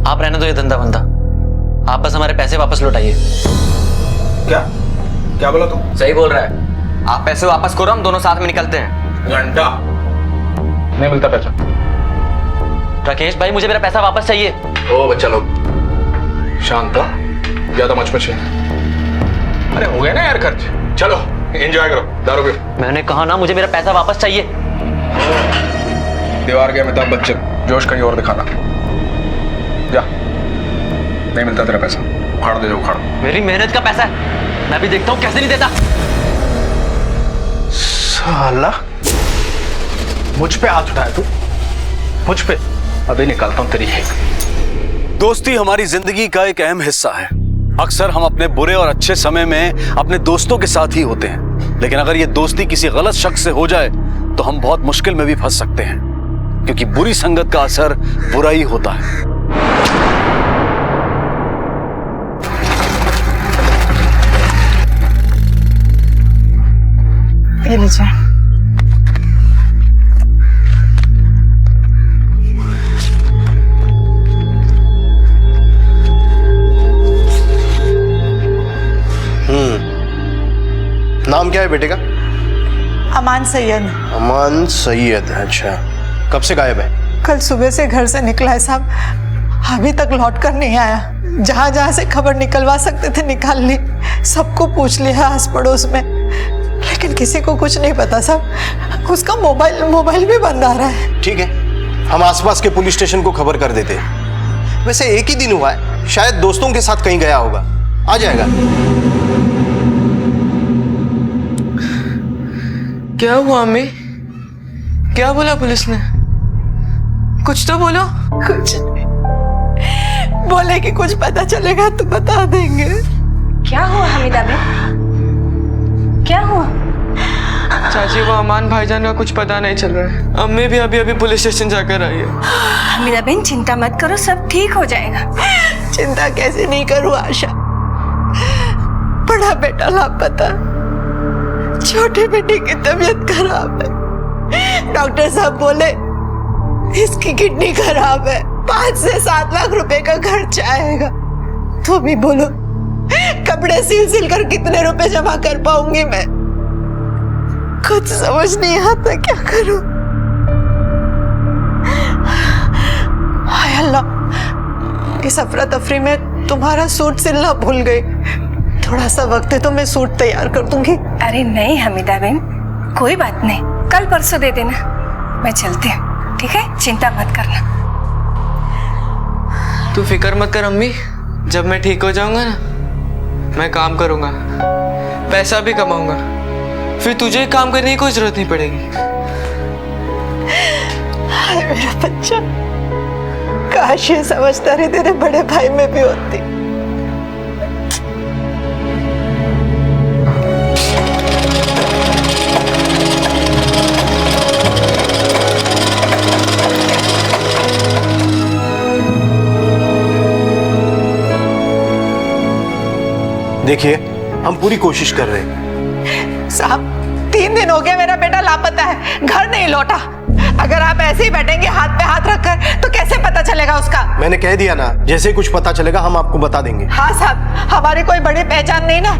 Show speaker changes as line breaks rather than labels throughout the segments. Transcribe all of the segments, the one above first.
आप रहने दो ये धंधा बंदा, आप बस हमारे पैसे वापस लौटाइए।
क्या क्या बोला तुम?
सही बोल रहा है, आप पैसे वापस करो, हम दोनों साथ में निकलते हैं।
घंटा नहीं मिलता पैसा।
राकेश भाई मुझे मेरा पैसा वापस चाहिए।
ओ बच्चा लोग शांत हो, ज्यादा मच अरे हो गया ना यार खर्च, चलो एंजॉय करो, दारू पियो।
मैंने कहा ना मुझे मेरा पैसा वापस चाहिए।
दीवार के अमिताभ बच्चन, जोश कहीं और दिखाना। जा, नहीं मिलता तेरा पैसा, उखाड़ दे, उखाड़।
मेरी मेहनत का पैसा है, मैं भी देखता हूँ कैसे नहीं देता।
साला मुझ पे हाथ उठाया तू, मुझ पे? अभी निकालता हूँ तेरी एक।
दोस्ती हमारी जिंदगी का एक अहम हिस्सा है। अक्सर हम अपने बुरे और अच्छे समय में अपने दोस्तों के साथ ही होते हैं, लेकिन अगर ये दोस्ती किसी गलत शख्स से हो जाए तो हम बहुत मुश्किल में भी फंस सकते हैं, क्योंकि बुरी संगत का असर बुरा ही होता है।
ये लीजिए।
नाम क्या है बेटे का?
अमान सैयद।
अमान सैयद, अच्छा। कब से गायब है?
कल सुबह से घर से निकला है साहब, अभी तक लौट कर नहीं आया। जहां जहां से खबर निकलवा सकते थे निकाल ली, सबको पूछ लिया आस पड़ोस में, लेकिन किसी को कुछ नहीं पता साहब। उसका मोबाइल भी बंद आ रहा है।
ठीक है, हम आसपास के पुलिस स्टेशन को खबर कर देते हैं। वैसे एक ही दिन हुआ है, शायद दोस्तों के साथ कहीं गया होगा, आ जाएगा।
क्या हुआ अम्मी? क्या बोला पुलिस ने? कुछ तो बोलो।
कुछ नहीं बोले कि कुछ पता चलेगा तो बता देंगे।
क्या हुआ हमीदा बहन, क्या हुआ?
चाची वो अमान भाईजान का कुछ पता नहीं चल रहा है। अम्मी भी अभी पुलिस स्टेशन जाकर आई है।
हमीदा बहन चिंता मत करो, सब ठीक हो जाएगा।
चिंता कैसे नहीं करूं आशा, बड़ा बेटा लापता, छोटे बेटे की तबीयत खराब है। डॉक्टर साहब बोले इसकी किडनी खराब है, 5 से 7 लाख रुपए का खर्च आएगा। तो भी बोलो कपड़े सिल कर कितने रुपए जमा कर पाऊंगी मैं? कुछ समझ नहीं आता क्या करूं। हाय अल्लाह, इस अफरा तफरी में तुम्हारा सूट सिलना भूल गई। थोड़ा सा वक्त है तो मैं सूट तैयार कर दूंगी।
अरे नहीं हमीदा बहन, कोई बात नहीं, कल परसों दे देना, मैं चलती हूँ, ठीक है? चिंता मत करना।
तू फिक्र मत कर अम्मी, जब मैं ठीक हो जाऊंगा ना, मैं काम करूंगा, पैसा भी कमाऊंगा, फिर तुझे काम करने की कोई जरूरत नहीं पड़ेगी।
हाय मेरा बच्चा, काश ये समझदारी तेरे बड़े भाई में भी होती।
देखिए, हम पूरी कोशिश कर रहे हैं।
साहब 3 दिन हो गए मेरा बेटा लापता है, घर नहीं लौटा। अगर आप ऐसे ही बैठेंगे हाथ पे हाथ रखकर तो कैसे पता चलेगा उसका?
मैंने कह दिया ना, जैसे कुछ पता चलेगा हम आपको बता देंगे।
हाँ साहब, हमारी कोई बड़ी पहचान नहीं ना,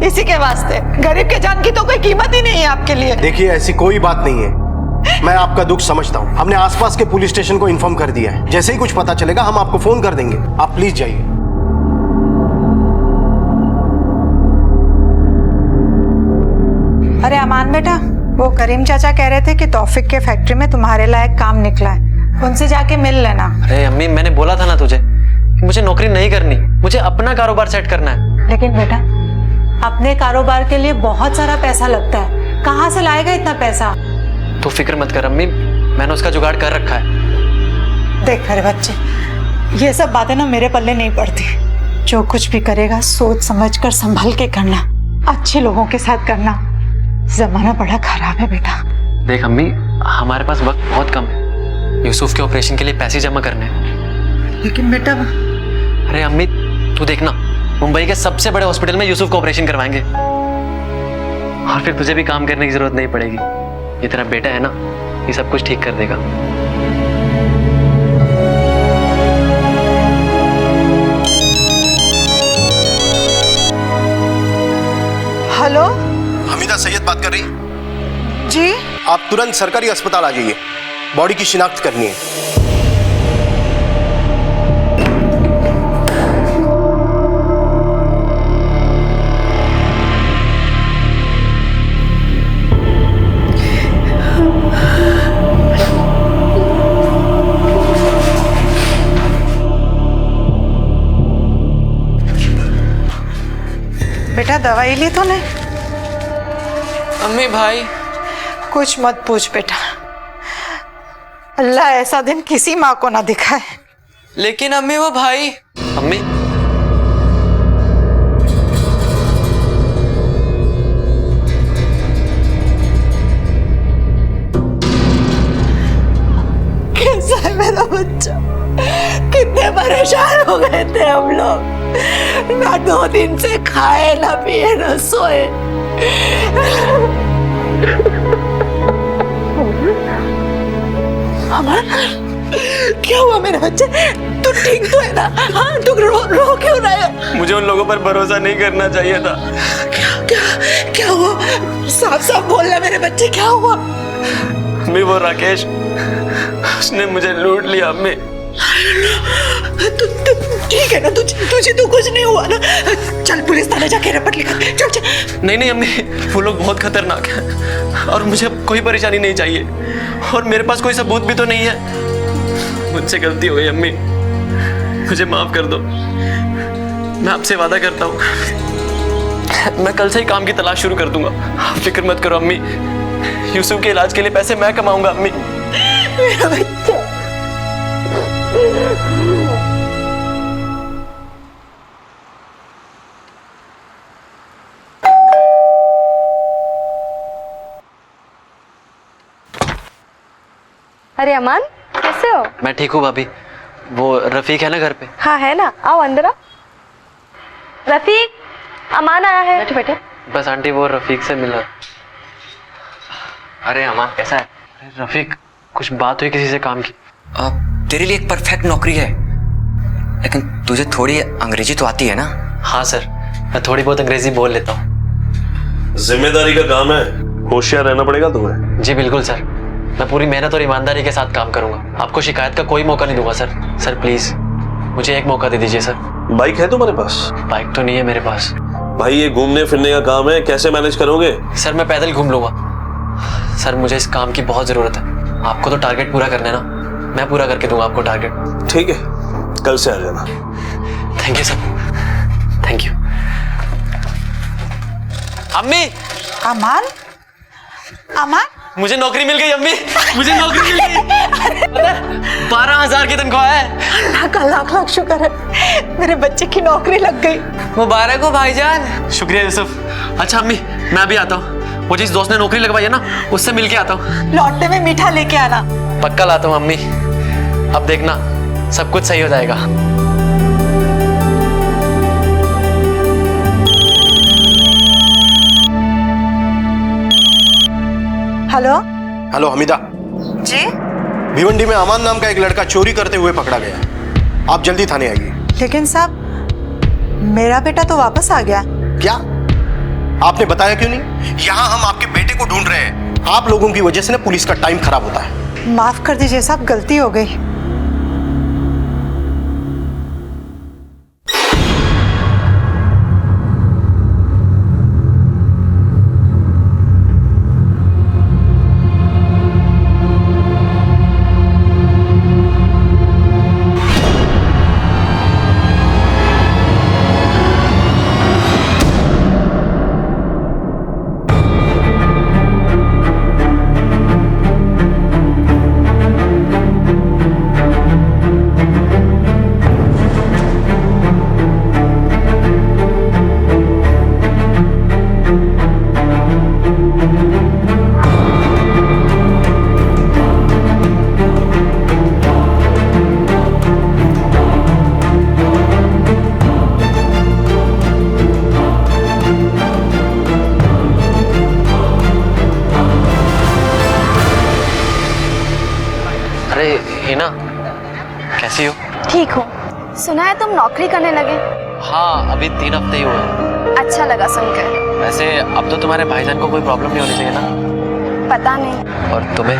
इसी के वास्ते। गरीब के जान की तो कोई कीमत ही नहीं है आपके लिए।
देखिए ऐसी कोई बात नहीं है, मैं आपका दुख समझता हूँ। हमने आसपास के पुलिस स्टेशन को इन्फॉर्म कर दिया है, जैसे ही कुछ पता चलेगा हम आपको फोन कर देंगे। आप प्लीज जाइए।
अरे अमान बेटा, वो करीम चाचा कह रहे थे कि तौफिक के फैक्ट्री में तुम्हारे लायक काम निकला है, उनसे जाके मिल लेना।
अरे अम्मी मैंने बोला था ना तुझे कि मुझे नौकरी नहीं करनी, मुझे अपना कारोबार सेट करना है।
लेकिन बेटा अपने कारोबार के लिए बहुत सारा पैसा लगता है, कहाँ से लाएगा इतना पैसा?
तू फिक्र मत कर अम्मी, मैंने उसका जुगाड़ कर रखा है।
देख मेरे बच्चे, ये सब बातें ना मेरे पल्ले नहीं पड़ती। जो कुछ भी करेगा सोच समझ कर संभल के करना, अच्छे लोगों के साथ करना। जमाना बड़ा खराब है बेटा।
देख अम्मी, हमारे पास वक्त बहुत कम है, यूसुफ के ऑपरेशन के लिए पैसे जमा करने हैं।
लेकिन बेटा
अरे अम्मी तू देखना, मुंबई के सबसे बड़े हॉस्पिटल में यूसुफ का ऑपरेशन करवाएंगे और फिर तुझे भी काम करने की जरूरत नहीं पड़ेगी। ये तेरा बेटा है ना, ये सब कुछ ठीक कर देगा।
हेलो
हमीदा सैयद बात कर रही?
जी।
आप तुरंत सरकारी अस्पताल आ जाइए, बॉडी की शिनाख्त करनी है।
बेटा दवाई ली तूने?
अम्मी भाई
कुछ मत पूछ बेटा, अल्लाह ऐसा दिन किसी माँ को ना दिखाए।
लेकिन अम्मी वो भाई।
अम्मी
कैसा है मेरा बच्चा? कितने परेशान हो गए थे हम लोग, ना 2 दिन से खाए ना पिए ना सोए। अमन क्या हुआ मेरे बच्चे? तू ठीक तो है ना? हाँ तू रो क्यों रहा है?
मुझे उन लोगों पर भरोसा नहीं करना चाहिए था।
क्या हुआ? साफ साफ बोलना मेरे बच्चे, क्या हुआ?
अम्मी वो राकेश, उसने मुझे लूट लिया अम्मी।
तू ठीक है ना? तुझे तो कुछ नहीं हुआ ना? चल पुलिस थाने जाके रिपोर्ट लिखा। चल चल।
नहीं अम्मी, वो लोग बहुत खतरनाक हैं और मुझे अब कोई परेशानी नहीं चाहिए और मेरे पास कोई सबूत भी तो नहीं है। मुझसे गलती हो गई अम्मी, मुझे माफ कर दो। मैं आपसे वादा करता हूँ मैं कल से ही काम की तलाश शुरू कर दूंगा। आप फिक्र मत करो अम्मी, यूसुफ के इलाज के लिए पैसे मैं कमाऊंगा अम्मी।
मेरा बच्चा।
अरे अमान, कैसे हो?
मैं ठीक हूँ भाभी। वो रफीक है ना घर पे?
हाँ है ना, आओ अंदर आओ। रफीक, अमान आया है। बैठे बैठे।
बस आंटी वो रफीक से मिला।
अरे अमान कैसा है?
अरे रफीक, कुछ बात हुई किसी से काम की?
तेरे लिए एक परफेक्ट नौकरी है, लेकिन तुझे थोड़ी अंग्रेजी तो आती है ना?
हाँ सर, मैं थोड़ी बहुत अंग्रेजी बोल लेता हूँ।
जिम्मेदारी का काम है, होशियार रहना पड़ेगा तुम्हें।
जी बिल्कुल सर, मैं पूरी मेहनत और ईमानदारी के साथ काम करूंगा। आपको शिकायत का कोई मौका नहीं दूंगा सर। सर प्लीज मुझे एक मौका दे दीजिए सर।
बाइक है तुम्हारे पास?
बाइक तो नहीं है मेरे पास।
भाई ये घूमने फिरने का काम है, कैसे मैनेज करोगे?
सर मैं पैदल घूम लूंगा। सर मुझे इस काम की बहुत जरूरत है। आपको तो टारगेट पूरा करना है ना, मैं पूरा करके दूंगा आपको टारगेट।
ठीक है, कल से आ जाना।
Thank you sir, thank you. अम्मी,
अमान, अमान,
मुझे नौकरी मिल गई अम्मी, मुझे नौकरी मिल गई। 12,000 की तनख्वाह है।
अल्लाह का लाख लाख शुक्र है, मेरे बच्चे की नौकरी लग गई।
मुबारक हो भाईजान।
शुक्रिया यूसुफ। अच्छा अम्मी, मैं अभी आता हूँ। वो जिस दोस्त ने नौकरी लगवाई है ना, उससे मिलके आता हूँ।
लौटने में मीठा लेके आना।
पक्का लाता हूँ अम्मी। अब देखना सब कुछ सही हो जाएगा।
हेलो
हेलो हमीदा
जी।
भिवंडी में अमान नाम का एक लड़का चोरी करते हुए पकड़ा गया है। आप जल्दी थाने आइए।
लेकिन साहब मेरा बेटा तो वापस आ गया।
क्या आपने बताया क्यों नहीं? यहाँ हम आपके बेटे को ढूंढ रहे हैं। आप लोगों की वजह से ना पुलिस का टाइम खराब होता है।
माफ कर दीजिए साहब, गलती हो गई।
हिना, कैसी हो?
ठीक हो। सुना है तुम नौकरी करने लगे?
हाँ, अभी 3 हफ्ते ही हुए।
अच्छा लगा सुनकर।
वैसे अब तो तुम्हारे भाईजान को कोई प्रॉब्लम नहीं होनी चाहिए ना?
पता नहीं।
और तुम्हें?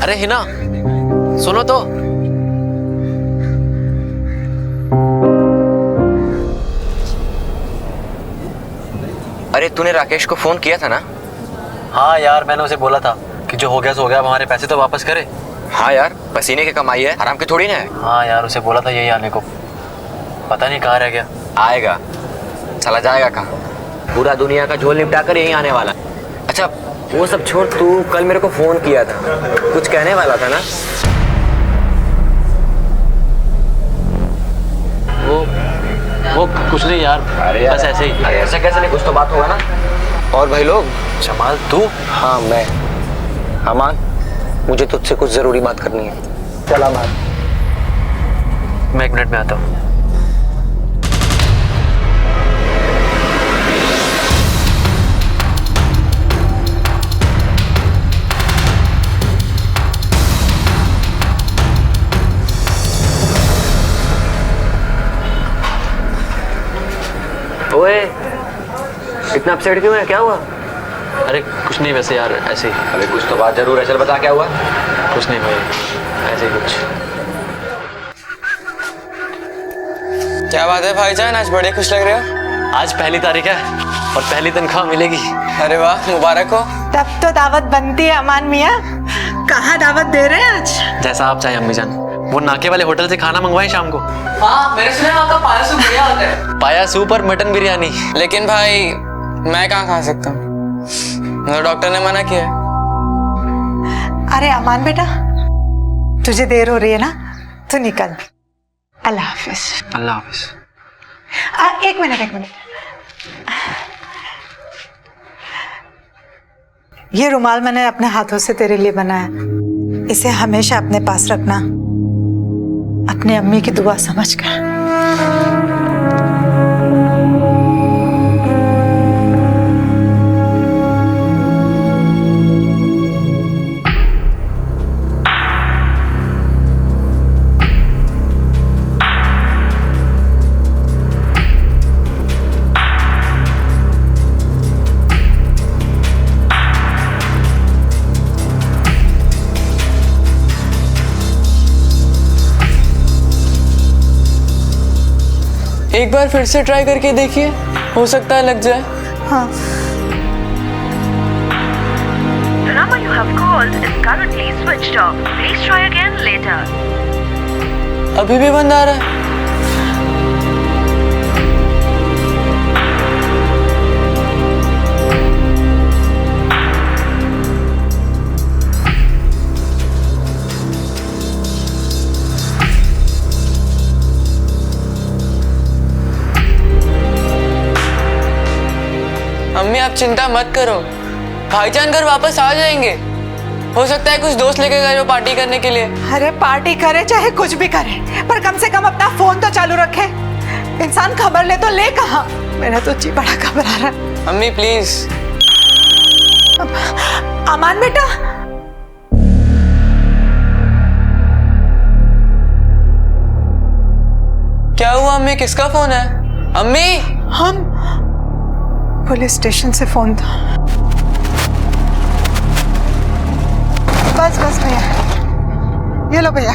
अरे हिना, सुनो तो।
अरे तूने राकेश को फोन किया था ना?
हाँ यार, मैंने उसे बोला था कि जो हो गया सो हो गया, अब हमारे पैसे तो वापस करे।
हाँ यार, पसीने की कमाई है, आराम की थोड़ी ना है।
हाँ यार, उसे बोला था यही आने को, पता नहीं कहाँ रह गया।
आएगा, चला जाएगा कहाँ? पूरा दुनिया का झोल निपटा कर यहीं आने वाला। अच्छा वो सब छोड़, तू कल मेरे को फोन किया था, कुछ कहने वाला था ना?
वो कुछ नहीं यार, बस ऐसे ही।
अरे ऐसे कैसे नहीं, कुछ तो बात होगा ना। और भाई लोग,
जमाल तू?
हाँ मैं। अमान, मुझे तुझसे कुछ जरूरी बात करनी है। चला बात।
मैं 1 मिनट में आता हूँ।
ओए, इतना अपसेट क्यों है, क्या हुआ?
अरे कुछ नहीं, वैसे यार ऐसे ही।
अरे कुछ तो बात जरूर है, चल बता क्या हुआ।
कुछ नहीं भाई, ऐसे ही कुछ।
क्या बात है भाईजान, आज बड़े खुश लग रहे हो।
आज पहली तारीख है और पहली तनख्वाह मिलेगी।
अरे वाह, मुबारक हो।
तब तो दावत बनती है अमान मियाँ। कहाँ दावत दे रहे हैं आज?
जैसा आप चाहें अम्मी जान। वो नाके वाले होटल से खाना मंगवाएं शाम को।
हाँ, मेरे सुने वहाँ का पाया सूप बढ़िया होता है।
पाया सूप और मटन बिरयानी।
लेकिन भाई मैं कहाँ खा सकता हूँ, मतलब डॉक्टर ने मना किया है।
अरे अमान बेटा, तुझे देर हो रही है ना, तू निकल। अल्लाह हाफिज।
अल्लाह हाफिज।
एक मिनट। ये रुमाल मैंने अपने हाथों से तेरे लिए बनाया, इसे हमेशा अपने पास रखना, अपने अम्मी की दुआ समझकर।
एक बार फिर से ट्राई करके देखिए, हो सकता है लग जाए।
हाँ।
The number you have called is currently switched off. Please try again later.
अभी भी बंद आ रहा है। अम्मी आप चिंता मत करो, भाईजान घर वापस आ जाएंगे। हो सकता है कुछ दोस्त लेके गए हो पार्टी करने के लिए।
अरे पार्टी करे चाहे कुछ भी करे, पर कम से कम अपना फोन तो चालू रखे। इंसान खबर ले तो ले कहाँ। मेरा तो जी बड़ा घबरा रहा है।
अम्मी प्लीज।
अमान बेटा,
क्या हुआ अम्मी, किसका फोन है? अम्मी
हम पुलिस स्टेशन से फोन था। बस भैया, ये लो भैया।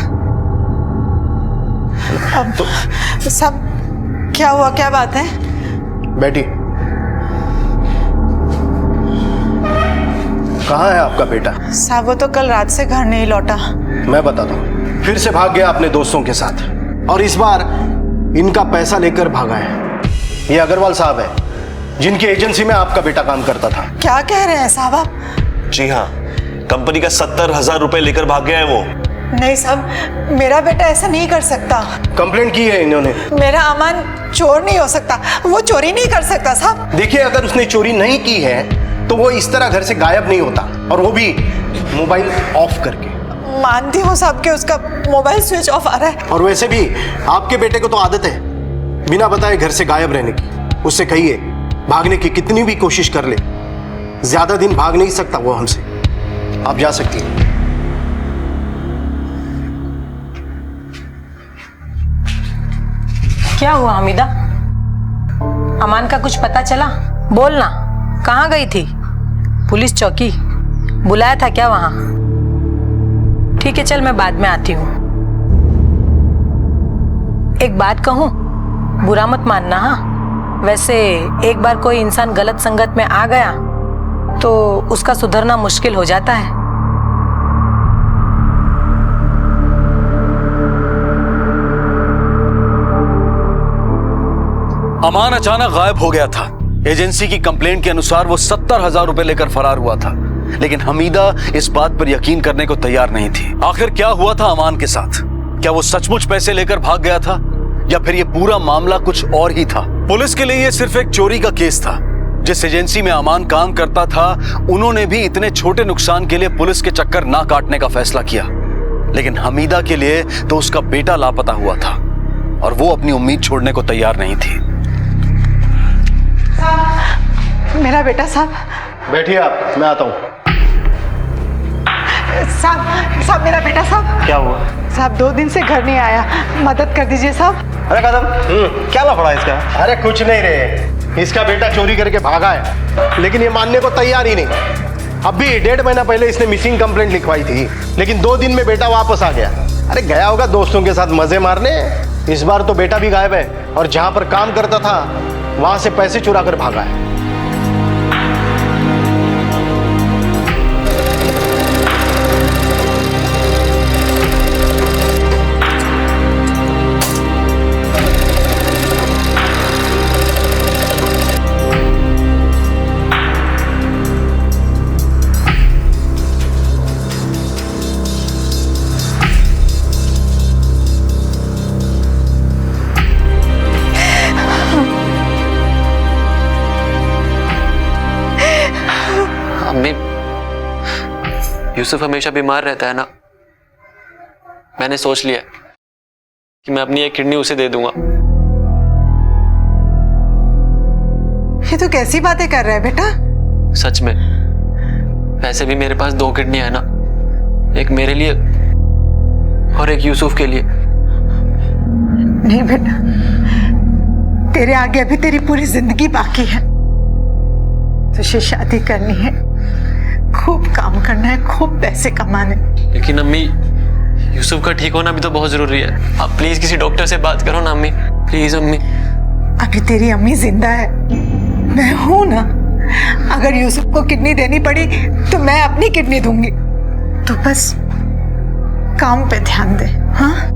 अब तो सब क्या हुआ, क्या बात है?
बेटी, कहाँ है आपका बेटा?
साहब वो तो कल रात से घर नहीं लौटा।
मैं बताता हूँ, फिर से भाग गया अपने दोस्तों के साथ, और इस बार इनका पैसा लेकर भागा है। ये अग्रवाल साहब है, जिनकी एजेंसी में आपका बेटा काम करता था।
क्या कह रहे हैं साहब आप?
जी हाँ, कंपनी का 70,000 रुपए लेकर भाग गया है वो।
नहीं साहब, मेरा बेटा ऐसा नहीं कर सकता।
कंप्लेंट की है इन्होंने।
मेरा अमन चोर नहीं हो सकता, वो चोरी नहीं कर सकता साहब।
देखिए, अगर उसने चोरी नहीं की है तो वो इस तरह घर से गायब नहीं होता, और वो भी मोबाइल ऑफ करके।
मानती हूँ साहब कि उसका मोबाइल स्विच ऑफ आ रहा है।
और वैसे भी आपके बेटे को तो आदत है बिना बताए घर से गायब रहने की। उससे कहिए भागने की कितनी भी कोशिश कर ले, ज्यादा दिन भाग नहीं सकता वो हमसे। आप जा सकती हैं।
क्या हुआ हमीदा? अमान का कुछ पता चला? बोलना, कहाँ गई थी? पुलिस चौकी बुलाया था क्या वहां? ठीक है चल, मैं बाद में आती हूँ। एक बात कहूँ, बुरा मत मानना। हाँ, वैसे एक बार कोई इंसान गलत संगत में आ गया तो उसका सुधरना मुश्किल हो जाता है।
अमान अचानक गायब हो गया था। एजेंसी की कंप्लेंट के अनुसार वो 70,000 रुपए लेकर फरार हुआ था, लेकिन हमीदा इस बात पर यकीन करने को तैयार नहीं थी। आखिर क्या हुआ था अमान के साथ? क्या वो सचमुच पैसे लेकर भाग गया था या फिर ये पूरा मामला कुछ और ही था? पुलिस के लिए ये सिर्फ एक चोरी का केस था। जिस एजेंसी में अमान काम करता था उन्होंने भी इतने छोटे नुकसान के लिए पुलिस के चक्कर ना काटने का फैसला किया, लेकिन हमीदा के लिए तो उसका बेटा लापता हुआ था और वो अपनी उम्मीद छोड़ने को तैयार नहीं थी।
मेरा बेटा साहब।
बैठिए आप, मैं आता हूँ।
साहब मेरा बेटा साहब।
क्या हुआ?
साहब 2 दिन से घर नहीं आया, मदद कर दीजिए साहब।
अरे कदम, क्या लफड़ा इसका? अरे कुछ नहीं रे, इसका बेटा चोरी करके भागा है, लेकिन ये मानने को तैयार ही नहीं। अब भी 1.5 महीना पहले इसने मिसिंग कंप्लेंट लिखवाई थी, लेकिन 2 दिन में बेटा वापस आ गया। अरे गया होगा दोस्तों के साथ मजे मारने। इस बार तो बेटा भी गायब है और जहां पर काम करता था वहां से पैसे चुरा कर भागा है।
अम्मी, यूसुफ हमेशा बीमार रहता है ना, मैंने सोच लिया कि मैं अपनी एक किडनी उसे दे दूंगा।
ये तो कैसी बातें कर रहा है बेटा?
सच में, वैसे भी मेरे पास 2 किडनी है ना, एक मेरे लिए और एक यूसुफ के लिए।
नहीं बेटा, तेरे आगे अभी तेरी पूरी जिंदगी बाकी है। तुझे शादी करनी है, खूब काम करना है, खूब पैसे कमाने।
लेकिन अम्मी, यूसुफ का ठीक होना भी तो बहुत जरूरी है। आप प्लीज किसी डॉक्टर से बात करो ना अम्मी, प्लीज अम्मी।
अभी तेरी अम्मी जिंदा है, मैं हूं ना। अगर यूसुफ को किडनी देनी पड़ी तो मैं अपनी किडनी दूंगी। तो बस काम पे ध्यान दे। हाँ,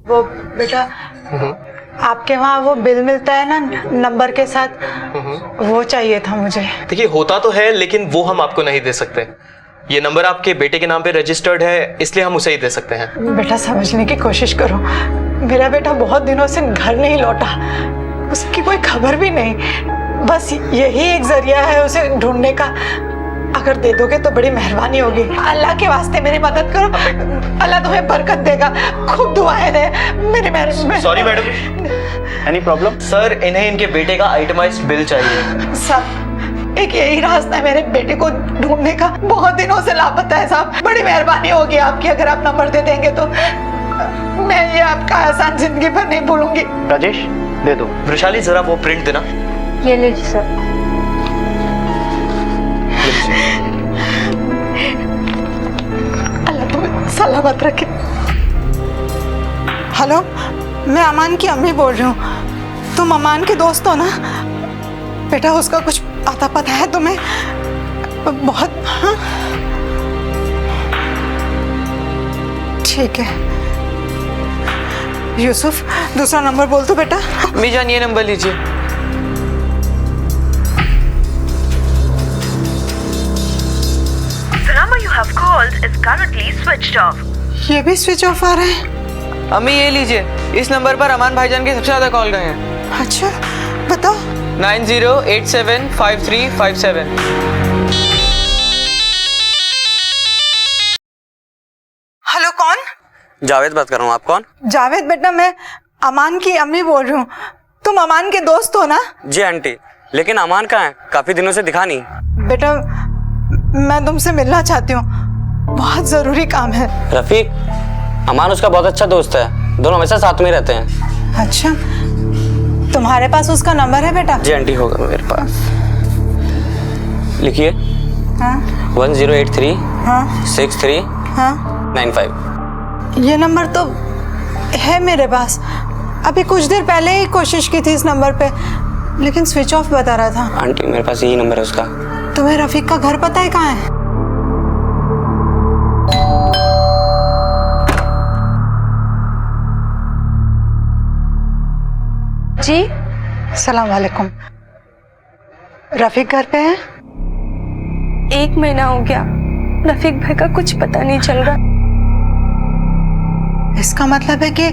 वो बेटा आपके वहाँ वो बिल मिलता है ना नंबर के साथ, वो चाहिए था मुझे।
देखिए, होता तो है लेकिन वो हम आपको नहीं दे सकते। ये नंबर आपके बेटे के नाम पे रजिस्टर्ड है, इसलिए हम उसे ही दे सकते हैं।
बेटा समझने की कोशिश करो, मेरा बेटा बहुत दिनों से घर नहीं लौटा, उसकी कोई खबर भी नहीं। बस यही एक जरिया है उसे ढूंढने का। अगर दे दोगे तो बड़ी मेहरबानी होगी। अल्लाह के वास्ते मेरी मदद करो, अल्लाह तुम्हें बरकत देगा। खूब दुआएं दे मेरी मेहरबानी।
Sorry madam, any problem? Sir, इन्हें इनके बेटे का आइटमाइज्ड बिल चाहिए।
साहब, एक यही रास्ता है मेरे बेटे को ढूंढने का, बहुत दिनों से लापता है साहब। बड़ी मेहरबानी होगी आपकी अगर आप नंबर दे देंगे तो मैं ये आपका आसान जिंदगी भर नहीं भूलूंगी।
राजेश दे दो।
वैशाली, जरा वो प्रिंट देना।
ये लीजिए सर।
अल्लाह तुम्हें सलामत रखे। हेलो, मैं अमान की अम्मी बोल रही हूँ। तुम अमान के दोस्त हो ना? बेटा उसका कुछ आता पता है तुम्हें? बहुत। हाँ ठीक है। यूसुफ, दूसरा नंबर बोल दो बेटा।
अम्मी जान, ये नंबर लीजिए।
The number you have called is currently switched off.
ये भी स्विच ऑफ आ रहा है।
अम्मी ये लीजिए, इस नंबर पर अमान भाईजान के सबसे ज्यादा कॉल गए हैं।
अच्छा बताओ।
90875357।
हेलो
जावेद बात कर रहा हूँ। आप कौन?
जावेद बेटा, मैं अमान की अम्मी बोल रही हूँ। तुम अमान के दोस्त हो ना?
जी आंटी, लेकिन अमान कहाँ है? काफी दिनों से दिखा नहीं।
बेटा, मैं तुमसे मिलना चाहती हूँ, बहुत जरूरी काम है।
रफीक, अमान उसका बहुत अच्छा दोस्त है, दोनों हमेशा साथ में रहते हैं।
अच्छा, तुम्हारे पास उसका नंबर है बेटा?
जी आंटी, होगा मेरे पास। लिखिए।
हाँ
1083
हाँ
63
हाँ
95।
ये नंबर तो है मेरे पास। अभी कुछ देर पहले ही कोशिश की थी इस नंबर पे, लेकिन स्विच ऑफ बता रहा था।
आंटी, मेरे पास यही नंबर है उसका।
तुम्हें रफीक का घर पता है कहाँ है? जी, सलाम वालेकुम। रफीक घर पे है?
1 महीना हो गया, रफीक भाई का कुछ पता नहीं चल रहा।
इसका मतलब है कि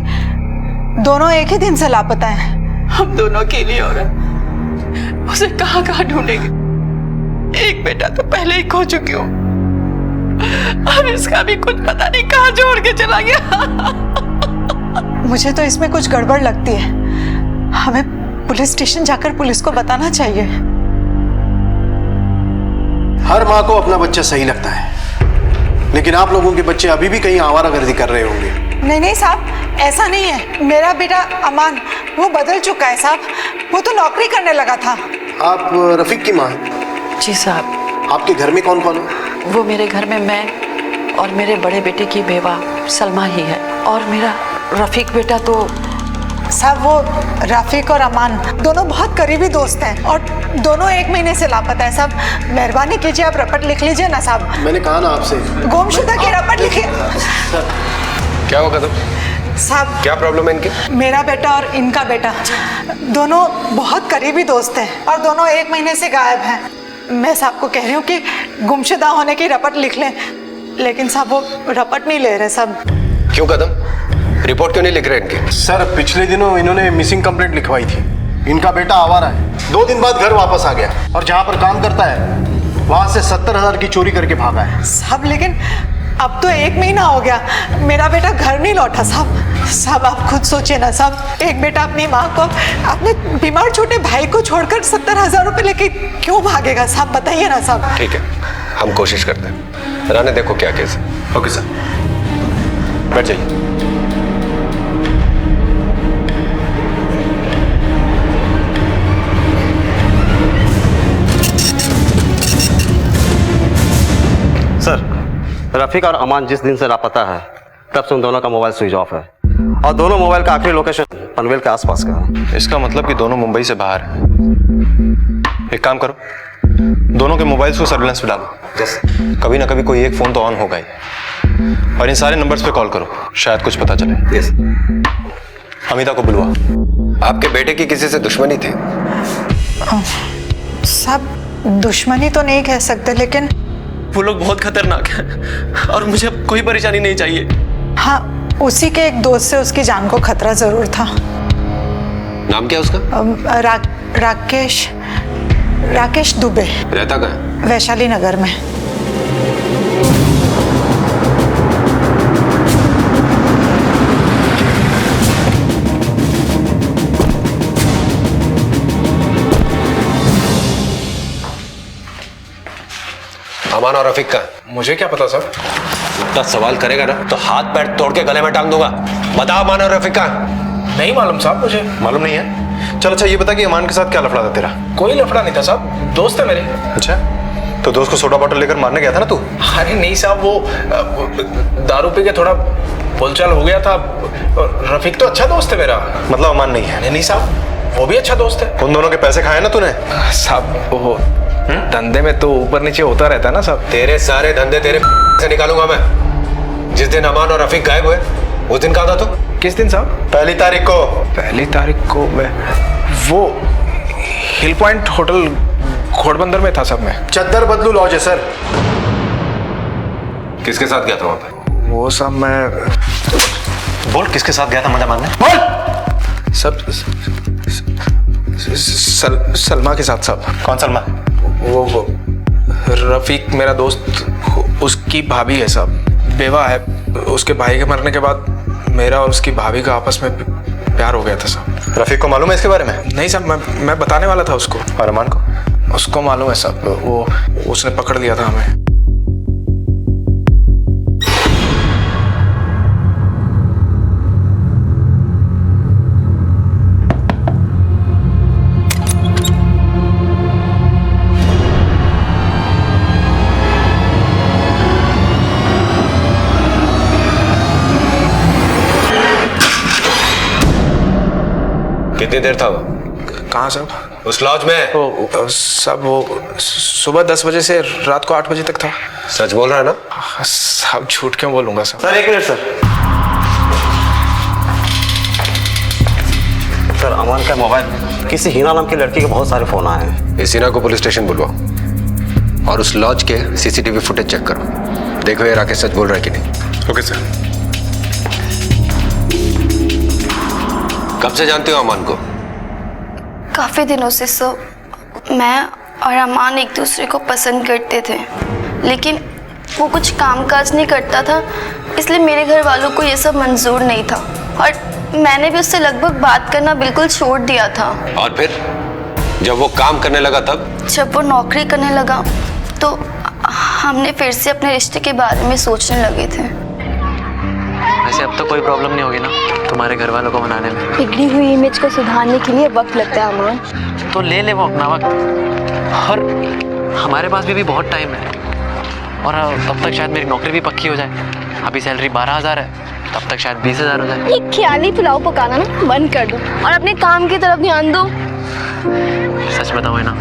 दोनों एक ही दिन से लापता हैं। हम दोनों अकेली हो रहे, उसे कहाँ कहाँ ढूंढेंगे। एक बेटा तो पहले ही खो चुकी हूँ, अब इसका भी कुछ पता नहीं कहाँ छोड़ के चला गया। मुझे तो इसमें कुछ गड़बड़ लगती है। हमें पुलिस स्टेशन जाकर पुलिस को बताना चाहिए।
हर माँ को अपना बच्चा सही लगता है, लेकिन आप लोगों के बच्चे अभी भी कहीं आवारागर्दी कर रहे होंगे।
नहीं नहीं साहब, ऐसा नहीं है। मेरा बेटा अमान वो बदल चुका है साहब, वो तो नौकरी करने लगा था।
आप रफीक की माँ हैं?
जी साहब।
आपके घर में कौन कौन है?
वो मेरे घर में मैं और मेरे बड़े बेटे की बेवा सलमा ही है, और मेरा रफीक बेटा तो
साहब, वो रफीक और अमान दोनों बहुत करीबी दोस्त हैं और दोनों 1 महीने से लापता है साहब। मेहरबानी कीजिए, आप रपट लिख लीजिए ना साहब।
मैंने कहा ना आपसे,
गुमशुदा की रपट लिखिए।
क्या होगा तुम?
साहब,
क्या प्रॉब्लम है इनकी?
मेरा बेटा और इनका बेटा दोनों बहुत करीबी दोस्त हैं और दोनों 1 महीने से गायब हैं। मैं साहब को कह रही हूँ कि गुमशुदा होने की रपट लिख लें, लेकिन साहब वो रपट नहीं ले रहे साहब।
क्यों कदम? रिपोर्ट क्यों नहीं लिख रहे इनकी?
सर, पिछले दिनों इन्होंने मिसिंग कंप्लेंट लिखवाई थी। इनका बेटा आवारा है, 2 दिन बाद घर वापस आ गया और जहाँ पर काम करता है वहाँ से 70,000 की चोरी करके भागा है।
साहब, लेकिन अब तो 1 महीना हो गया, मेरा बेटा घर नहीं लौटा साहब। साहब, आप खुद सोचिए ना साहब, एक बेटा अपनी माँ को, अपने बीमार छोटे भाई को छोड़कर 70,000 रुपए लेके क्यों भागेगा साहब? बताइए ना साहब।
ठीक है, हम कोशिश करते हैं। राने, देखो क्या केस है। ओके सर, बैठ जाइए।
सर, रफीक और अमान जिस दिन से लापता है तब से उन दोनों का मोबाइल स्विच ऑफ है, और दोनों मोबाइल का आखिरी लोकेशन पनवेल के आसपास का है।
इसका मतलब कि दोनों मुंबई से बाहर हैं। एक काम करो, दोनों के मोबाइल्स को सर्विलेंस पे डालो। कभी ना कभी कोई एक फोन तो ऑन होगा ही, और इन सारे नंबर्स पे कॉल करो, शायद कुछ पता चले। अमिता को बुलवा। आपके बेटे की किसी से दुश्मनी थी?
साहब, दुश्मनी तो नहीं कह सकते, लेकिन
वो लोग बहुत खतरनाक हैं और मुझे अब कोई परेशानी नहीं चाहिए।
हाँ, उसी के एक दोस्त से उसकी जान को खतरा जरूर था।
नाम क्या उसका?
राकेश दुबे।
रहता कहाँ?
वैशाली नगर में।
अमान और रफीक का? मुझे क्या पता सर। तो सवाल करेगा ना तो हाथ पैर तोड़ के गले में टांग दूंगा। बताओ, अमान और रफीक का?
नहीं मालूम साहब, मुझे
मालूम नहीं है। चल अच्छा, ये बता कि अमान के साथ क्या लफड़ा था तेरा?
कोई लफड़ा नहीं था साहब, दोस्त है मेरे।
अच्छा, तो दोस्त को सोडा बॉटल लेकर मारने गया था ना तू?
अरे नहीं साहब, वो दारू पी के थोड़ा बोलचाल हो गया था। रफीक तो अच्छा दोस्त है मेरा।
मतलब अमान नहीं है?
नहीं साहब, वो भी अच्छा दोस्त है।
उन दोनों के पैसे खाए ना तूने?
साहब, वो धंधे में तो ऊपर नीचे होता रहता है ना साहब।
तेरे सारे धंधे तेरे से निकालूंगा मैं। जिस दिन अमान और रफीक गायब हुए उस दिन कहा था तू?
किस दिन साहब?
1 तारीख को।
1 तारीख को मैं वो हिल पॉइंट होटल घोड़बंदर में था साहब। मैं
चद्दर बदलू लॉज है सर।
किसके साथ गया था वहां पे?
वो सब मैं
बोल, किसके साथ गया था मजा मारने?
बोल। सब सलमा के साथ साहब।
कौन सलमा?
वो रफीक मेरा दोस्त, उसकी भाभी है साहब, बेवा है। उसके भाई के मरने के बाद मेरा और उसकी भाभी का आपस में प्यार हो गया था साहब।
रफीक को मालूम है इसके बारे में?
नहीं साहब, मैं बताने वाला था उसको।
और अमान को?
उसको मालूम है साहब, वो उसने पकड़ लिया था हमें।
कितनी देर था वो?
कहाँ साहब?
उस लॉज में?
साहब वो सुबह 10 बजे से रात को 8 बजे तक था।
सच बोल रहा है ना?
साहब झूठ क्यों बोलूंगा साहब?
Sir 1 minute sir. सर अमान का मोबाइल में किसी हिना नाम की लड़की के बहुत सारे फोन आए हैं।
इस हिना को पुलिस स्टेशन बुलवाओ और उस लॉज के सीसीटीवी फुटेज चेक करो। देखो ये राकेश सच बोल रहा है कि नहीं।
Okay sir.
कब से जानते हो अमान को?
काफ़ी दिनों से सर। मैं और अमान एक दूसरे को पसंद करते थे, लेकिन वो कुछ कामकाज नहीं करता था, इसलिए मेरे घर वालों को ये सब मंजूर नहीं था और मैंने भी उससे लगभग बात करना बिल्कुल छोड़ दिया था।
और फिर जब वो काम करने लगा तब?
जब वो नौकरी करने लगा तो हमने फिर से अपने रिश्ते के बारे में सोचने लगे थे।
वैसे अब तो कोई प्रॉब्लम नहीं होगी ना तुम्हारे घर वालों को मनाने में?
बिगड़ी हुई इमेज को सुधारने के लिए वक्त लगता है अमान।
तो ले ले वो अपना वक्त, और हमारे पास भी बहुत टाइम है, और तब तक शायद मेरी नौकरी भी पक्की हो जाए। अभी सैलरी 12,000 है, तब तक शायद 20,000 हो जाए।
ये ख्याली पुलाव पकाना ना बंद कर दो और अपने काम की तरफ ध्यान दो।
सच बताओ है ना,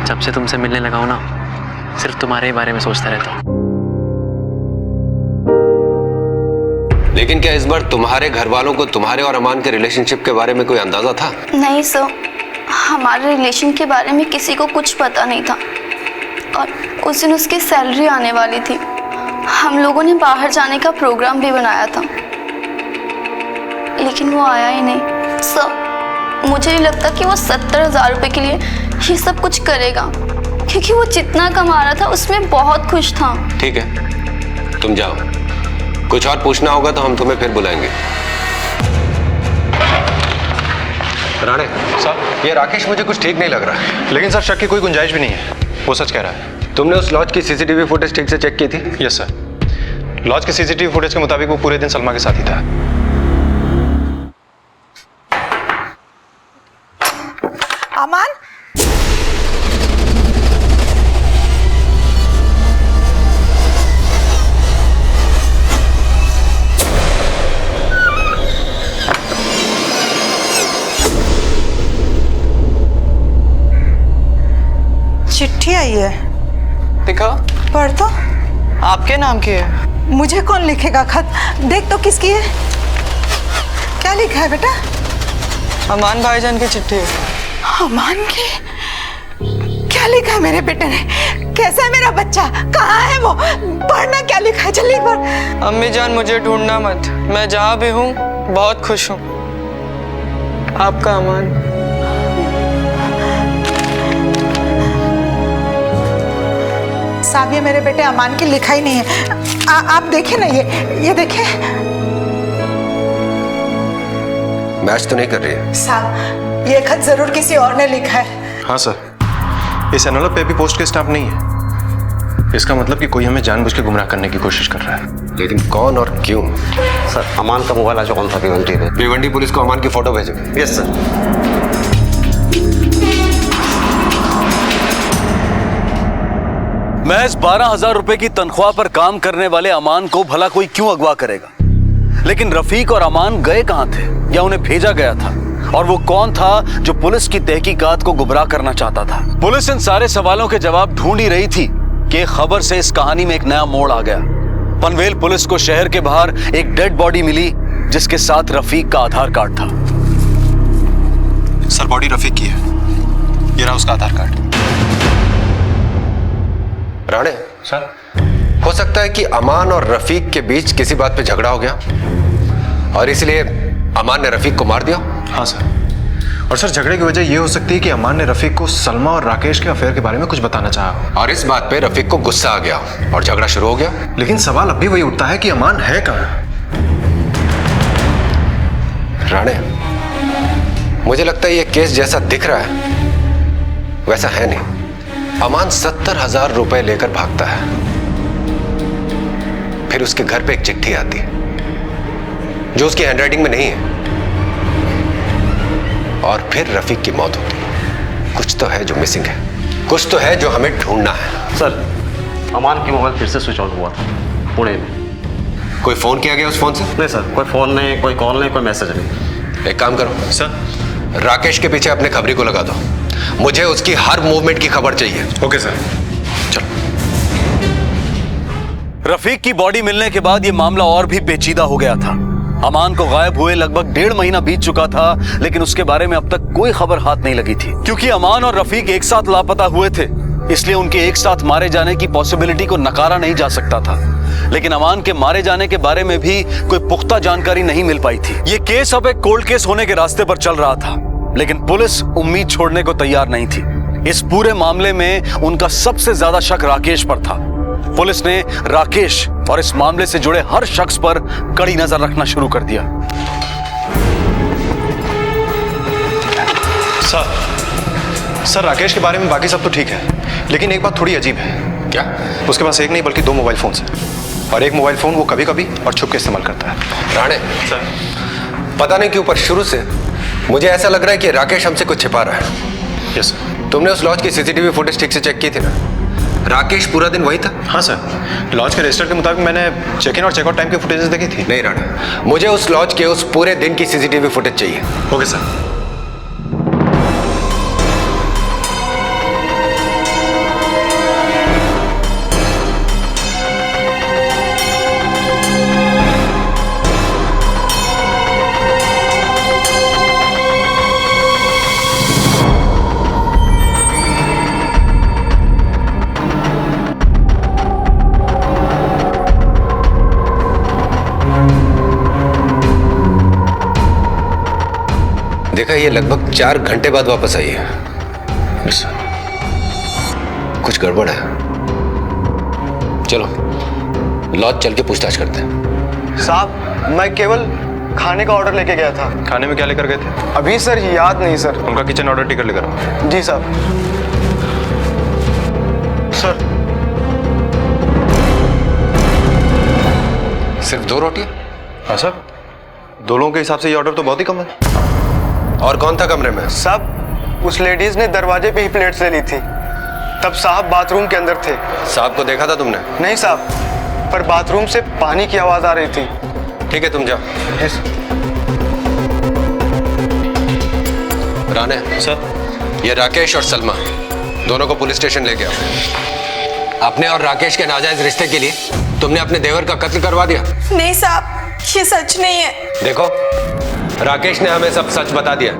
जब से तुमसे मिलने लगा हूं ना, सिर्फ तुम्हारे ही बारे में सोचता रहता हूँ।
लेकिन क्या इस बार तुम्हारे घर वालों को तुम्हारे और अमान के रिलेशनशिप के बारे में कोई अंदाजा था?
नहीं सर, हमारे रिलेशन के बारे में किसी को कुछ पता नहीं था, और उस दिन उसकी सैलरी आने वाली थी। हम लोगों ने बाहर जाने का प्रोग्राम भी बनाया था, लेकिन वो आया ही नहीं। सर मुझे नहीं लगता कि वो 70,000 रुपये के लिए ये सब कुछ करेगा, क्योंकि वो जितना कमा रहा था उसमें बहुत खुश था।
ठीक है, तुम जाओ, कुछ और पूछना होगा तो हम तुम्हें फिर बुलाएंगे। राणे साहब, ये राकेश मुझे कुछ ठीक नहीं लग रहा है।
लेकिन सर शक की कोई गुंजाइश भी नहीं है, वो सच कह रहा है।
तुमने उस लॉज की सीसीटीवी फुटेज ठीक से चेक की थी?
यस सर, लॉज के सीसीटीवी फुटेज के मुताबिक वो पूरे दिन सलमा के साथ ही था।
अमान, चिट्ठी आई है।
दिखा।
पढ़ तो।
आपके नाम की है।
मुझे कौन लिखेगा खत? देख तो किसकी है। क्या लिखा है बेटा?
अमान भाईजान की चिट्ठी है।
अमान की? क्या लिखा है मेरे बेटे ने? कैसा है मेरा बच्चा? कहाँ है वो? पढ़ना क्या लिखा है, जल्दी पढ़।
अम्मी जान मुझे ढूंढना मत, मैं जहाँ भी हूँ बहुत खुश हूँ। आपका अमान।
साहब ये मेरे बेटे अमान की लिखा ही नहीं है। आप देखें ना, ये देखें।
मैच तो नहीं कर रही है
साहब, ये खत जरूर किसी और ने लिखा है।
हाँ सर, इस एनवलप पे भी पोस्ट के स्टाम्प नहीं है। इसका मतलब कि कोई हमें जानबूझ के गुमराह करने की कोशिश कर रहा है।
लेकिन कौन और क्यों?
सर अमान का मोबाइल आज कौन था भिवंडी में?
भिवंडी पुलिस को अमान की फोटो भेजो।
Yes sir.
महज 12,000 रुपए की तनख्वाह पर काम करने वाले अमान को भला कोई क्यों अगवा करेगा? लेकिन रफीक और अमान गए कहां थे या उन्हें भेजा गया था? और वो कौन था जो पुलिस की तहकीकात को गुमराह करना चाहता था? पुलिस इन सारे सवालों के जवाब ढूंढ ही रही थी कि खबर से इस कहानी में एक नया मोड़ आ गया। पनवेल पुलिस को शहर के बाहर एक डेड बॉडी मिली जिसके साथ रफीक का आधार कार्ड था।
सर बॉडी रफीक की है, ये रहा उसका आधार कार्ड।
राणे सर, हो सकता है कि अमान और रफीक के बीच किसी बात पे झगड़ा हो गया और इसलिए अमान ने रफीक को मार दिया।
हाँ सर, और सर झगड़े की वजह यह हो सकती है कि अमान ने रफीक को सलमा और राकेश के अफेयर के बारे में कुछ बताना चाहा
और इस बात पे रफीक को गुस्सा आ गया और झगड़ा शुरू हो गया।
लेकिन सवाल अब भी वही उठता है कि अमान है कहाँ?
राणे, मुझे लगता है ये केस जैसा दिख रहा है वैसा है नहीं। अमान 70,000 रुपए लेकर भागता है, फिर उसके घर पे एक चिट्ठी आती है जो उसकी हैंडराइटिंग में नहीं है, और फिर रफीक की मौत होती है। कुछ तो है जो मिसिंग है, कुछ तो है जो हमें ढूंढना है।
सर, अमान की मोबाइल फिर से स्विच ऑन हुआ था पुणे में।
कोई फोन किया गया उस फोन से?
नहीं सर, कोई फोन नहीं, कोई कॉल नहीं, कोई मैसेज नहीं।
एक काम करो सर, राकेश के पीछे अपने खबरी को लगा दो, मुझे उसकी हर मूवमेंट की खबर चाहिए।
Okay sir.
रफीक की बॉडी मिलने के बाद यह मामला और भी पेचीदा हो गया था। अमान को गायब हुए लगभग 1.5 महीना बीत चुका था, लेकिन उसके बारे में अब तक कोई खबर हाथ नहीं लगी थी। क्योंकि अमान और रफीक एक साथ लापता हुए थे, इसलिए उनके एक साथ मारे जाने की पॉसिबिलिटी को नकारा नहीं जा सकता था। लेकिन अमान के मारे जाने के बारे में भी कोई पुख्ता जानकारी नहीं मिल पाई थी। ये केस अब एक कोल्ड केस होने के रास्ते पर चल रहा था, लेकिन पुलिस उम्मीद छोड़ने को तैयार नहीं थी। इस पूरे मामले में उनका सबसे ज्यादा शक राकेश पर था। पुलिस ने राकेश और इस मामले से जुड़े हर शख्स पर कड़ी नजर रखना शुरू कर दिया।
सर, राकेश के बारे में बाकी सब तो ठीक है, लेकिन एक बात थोड़ी अजीब है।
क्या?
उसके पास एक नहीं बल्कि 2 मोबाइल फोन है, और एक मोबाइल फोन वो कभी कभी और छुप के इस्तेमाल करता है।
राणे
सर,
पता नहीं क्यों पर शुरू से मुझे ऐसा लग रहा है कि राकेश हमसे कुछ छिपा रहा है।
Yes sir.
तुमने उस लॉज की सीसीटीवी फुटेज ठीक से चेक की थी ना? राकेश पूरा दिन वही था?
हाँ सर, लॉज के रजिस्टर के मुताबिक मैंने चेक इन और चेकआउट टाइम की फुटेजेस देखी थी।
नहीं राणा, मुझे उस लॉज के उस पूरे दिन की सीसीटीवी फुटेज चाहिए।
Okay sir.
देखा, ये लगभग 4 घंटे बाद वापस आई है। कुछ गड़बड़ है। चलो लॉज चल के पूछताछ करते हैं।
साहब, मैं केवल खाने का ऑर्डर लेके गया था।
खाने में क्या लेकर गए थे?
अभी सर याद नहीं सर।
उनका किचन ऑर्डर टिकट लेकर आओ।
जी साहब। सर,
सिर्फ 2 रोटियां?
हाँ सर, 2 लोगों के हिसाब से ये ऑर्डर तो बहुत ही कम है।
और कौन था कमरे में?
साहब, उस लेडीज ने दरवाजे पे ही प्लेट्स ले ली थी, तब साहब बाथरूम के अंदर थे।
साहब को देखा था तुमने?
नहीं साहब, पर बाथरूम से पानी की आवाज आ रही थी।
ठीक है, तुम जाओ।
यस
राणे सर, ये राकेश और सलमा दोनों को पुलिस स्टेशन ले गया। अपने और राकेश के नाजायज रिश्ते के लिए तुमने अपने देवर का कत्ल करवा दिया।
नहीं साहब, ये सच नहीं है।
देखो, राकेश ने हमें सब सच बता दिया,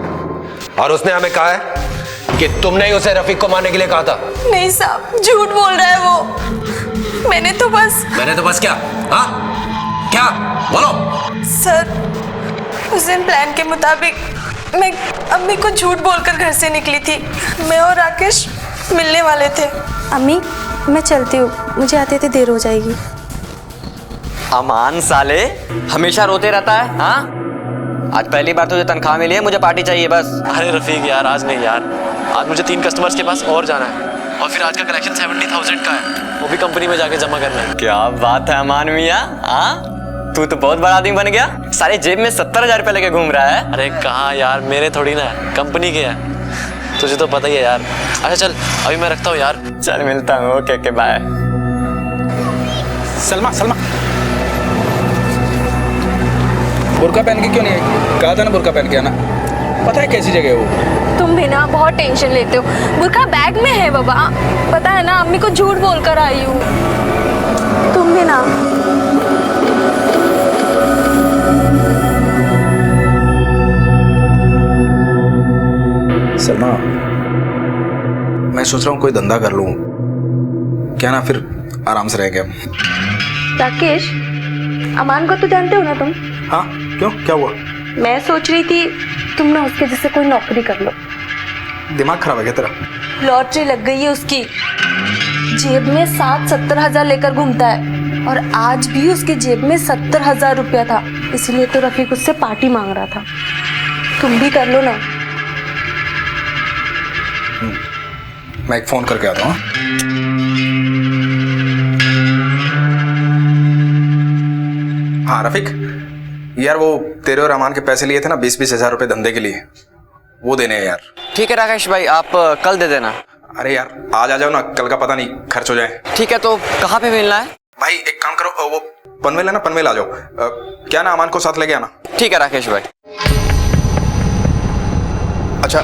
और उसने हमें कहा है कि तुमने ही उसे रफीक को मारने के लिए कहा था।
नहीं साहब, झूठ बोल रहा है वो। मैंने तो बस
क्या? हाँ, क्या बोलो?
सर, उस दिन प्लान के मुताबिक मैं अम्मी को झूठ बोलकर घर से निकली थी। मैं और राकेश मिलने वाले थे।
अम्मी, मैं चलती हूँ, मुझे आते आते देर हो जाएगी।
अमान साले हमेशा रोते रहता है। हाँ, आज पहली बार तुझे तनख्वाह मिली है, मुझे पार्टी चाहिए बस।
अरे रफीक यार, आज नहीं यार, आज मुझे 3 कस्टमर्स के पास और जाना है, और फिर आज का कलेक्शन 70,000 का है, वो भी कंपनी में जाके जमा करना है।
क्या बात है अमान मियाँ, हाँ तू तो बहुत बड़ा आदमी बन गया। सारे जेब में 70,000 रुपये लेके घूम रहा है।
अरे कहाँ यार, मेरे थोड़ी ना है, कंपनी के है, तुझे तो पता ही है यार। अच्छा चल, अभी मैं रखता हूँ यार।
चल मिलता हूँ, ओके बाय।
सलमा, बुर्का पहन के क्यों नहीं आई? कहा था ना बुर्का पहन के आना। पता है कैसी जगह है वो?
तुम भी ना बहुत टेंशन लेते हो। बुर्का बैग में है बाबा, पता है ना, अम्मी को झूठ बोलकर आई हूँ। तुम भी ना।
सलमा, मैं सोच रहा हूँ कोई धंधा कर लूँ, क्या ना, फिर आराम से रहेंगे हम।
राकेश, अमान को तो जानते हो ना तुम?
हाँ, क्यों, क्या हुआ?
मैं सोच रही थी तुम ना उसके जैसे कोई नौकरी कर लो।
दिमाग खराब है क्या तेरा?
लॉटरी लग गई है उसकी। जेब में 60-70 लेकर घूमता है, और आज भी उसकी जेब में 70,000 रुपया था, इसलिए तो रफीक उससे पार्टी मांग रहा था।
तुम भी कर लो ना।
मैं एक फोन करके आता हूँ। हाँ रफीक, यार वो तेरे और अमान के पैसे लिए थे ना 20-20 हजार रुपए धंधे के लिए, वो देने हैं यार।
ठीक है राकेश भाई, आप कल दे देना।
अरे यार आज आ जाओ ना, कल का पता नहीं खर्च हो जाए।
ठीक है, तो कहाँ पे मिलना है?
भाई एक काम करो, वो पनवेल है ना, पनवेल आ जाओ। क्या ना अमान को साथ लेके आना।
ठीक है राकेश भाई।
अच्छा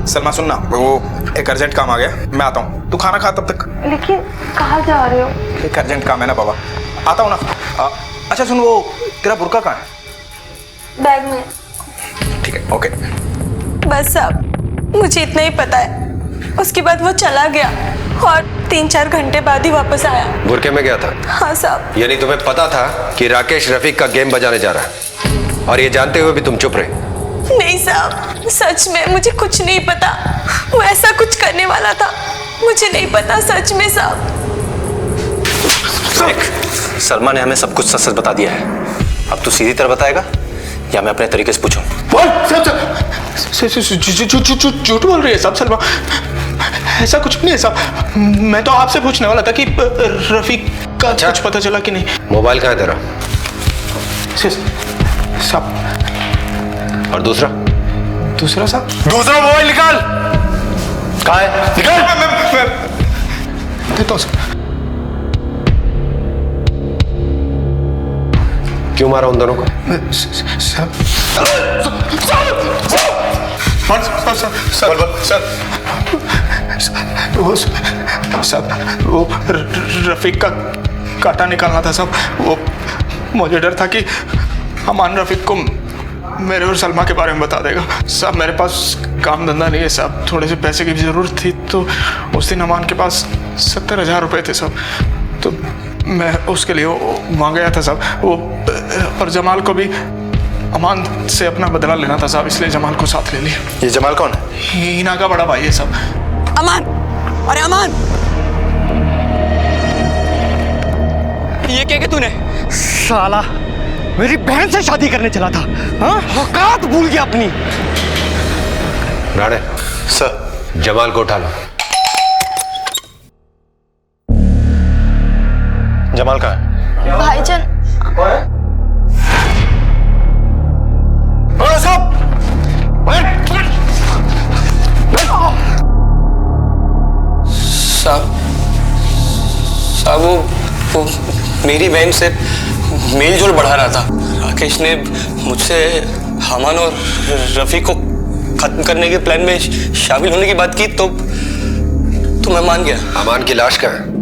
सलमा सुनना, वो एक अर्जेंट काम आ गया, मैं आता हूँ, तू खाना खा तब तक।
लेकिन कहाँ जा रहे हो?
एक अर्जेंट काम है ना बाबा, आता हूँ ना। अच्छा सुन, वो तेरा बुर्का कहाँ है?
बैग में।
ठीक है, ओके।
बस साहब, मुझे इतना ही पता है। उसके बाद वो चला गया और 3-4 घंटे बाद ही वापस आया।
बुरके में गया था?
हाँ साहब।
यानी तुम्हें पता था कि राकेश रफीक का गेम बजाने जा रहा है, और ये जानते हुए भी तुम चुप रहे?
नहीं साहब, सच में मुझे कुछ नहीं पता। वो ऐसा कुछ करने वाला था, मुझे नहीं पता सच में साहब।
सलमा ने हमें सब कुछ सच सच बता दिया है। अब तू सीधी तरह बताएगा या मैं अपने तरीके से पूछूं?
झूठ बोल रही है साहब सलमा, ऐसा कुछ नहीं है साहब। मैं तो आपसे पूछने वाला था कि रफीक का कुछ पता चला कि नहीं।
मोबाइल कहाँ है तेरा?
साहब।
और दूसरा
साहब?
दूसरा मोबाइल निकाल।
कहाँ है?
निकाल। मैं देता हूँ साहब।
क्यों मारा उन दोनों को?
वो रफीक का काटा निकालना था साहब। वो मुझे डर था कि अमान रफीक को मेरे और सलमा के बारे में बता देगा। साहब मेरे पास काम धंधा नहीं है साहब, थोड़े से पैसे की भी ज़रूरत थी, तो उस दिन अमान के पास 70,000 रुपये थे साहब, तो मैं उसके लिए वहाँ गया था साहब। वो और जमाल को भी अमान से अपना बदला लेना था साहब, इसलिए जमाल को साथ ले लिया।
ये जमाल कौन है?
हीना का बड़ा भाई है साहब।
अमान, अरे अमान, ये क्या तूने?
साला मेरी बहन से शादी करने चला था, हाँ? औकात भूल गया अपनी।
राणे सर, जमाल को उठा लो।
जमाल कहाँ है?
भाईजान।
साहब वो मेरी बहन से मेल जोल बढ़ा रहा था। राकेश ने मुझसे अमान और रफीक को खत्म करने के प्लान में शामिल होने की बात की, तो मैं मान गया।
अमान की लाश कहाँ है?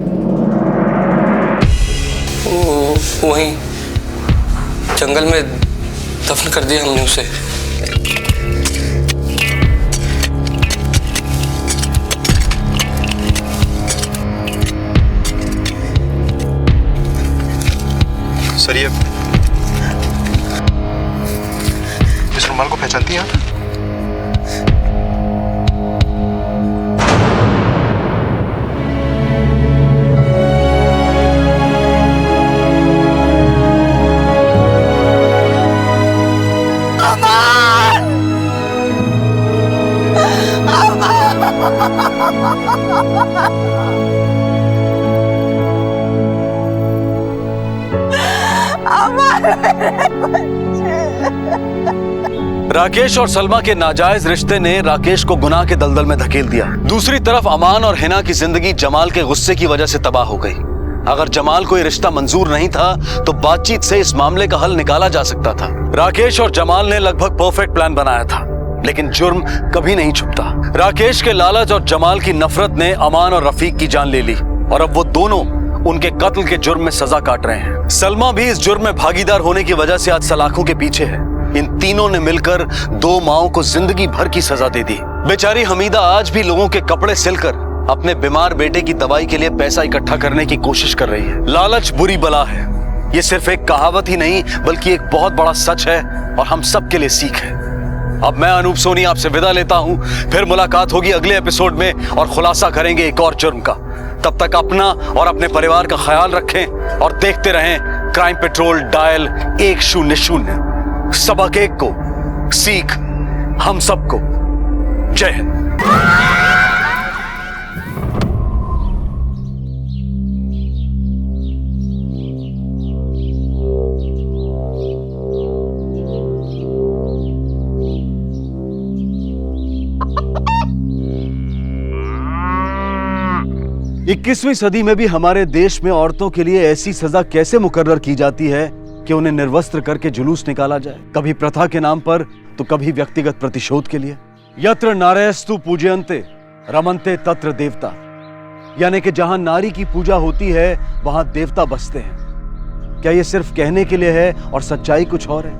वहीं जंगल में दफन कर दिया हमने उसे।
सर ये इस रुमाल को पहचानती हैं आप?
राकेश और सलमा के नाजायज रिश्ते ने राकेश को गुनाह के दलदल में धकेल दिया। दूसरी तरफ अमान और हिना की जिंदगी जमाल के गुस्से की वजह से तबाह हो गई। अगर जमाल को ये रिश्ता मंजूर नहीं था तो बातचीत से इस मामले का हल निकाला जा सकता था। राकेश और जमाल ने लगभग परफेक्ट प्लान बनाया था, लेकिन जुर्म कभी नहीं छुपता। राकेश के लालच और जमाल की नफरत ने अमान और रफीक की जान ले ली, और अब वो दोनों उनके कत्ल के जुर्म में सजा काट रहे हैं। सलमा भी इस जुर्म में भागीदार होने की वजह से आज सलाखों के पीछे है। इन तीनों ने मिलकर दो माओं को जिंदगी भर की सजा दे दी। बेचारी हमीदा आज भी लोगों के कपड़े सिलकर अपने बीमार बेटे की दवाई के लिए पैसा इकट्ठा करने की कोशिश कर रही है। लालच बुरी बला है, ये सिर्फ एक कहावत ही नहीं बल्कि एक बहुत बड़ा सच है और हम सब के लिए सीख है। अब मैं अनूप सोनी आपसे विदा लेता हूं, फिर मुलाकात होगी अगले एपिसोड में और खुलासा करेंगे एक और जुर्म का। तब तक अपना और अपने परिवार का ख्याल रखें और देखते रहें क्राइम पेट्रोल डायल 100। सबक एक को सीख हम सबको। जय हिंद। इक्कीसवीं सदी में भी हमारे देश में औरतों के लिए ऐसी सजा कैसे मुकर्रर की जाती है कि उन्हें निर्वस्त्र करके जुलूस निकाला जाए, कभी प्रथा के नाम पर तो कभी व्यक्तिगत प्रतिशोध के लिए। यत्र नारयस्तु पूजयन्ते रमन्ते तत्र देवता, यानी कि जहां नारी की पूजा होती है वहां देवता बसते हैं। क्या यह सिर्फ कहने के लिए है और सच्चाई कुछ और है?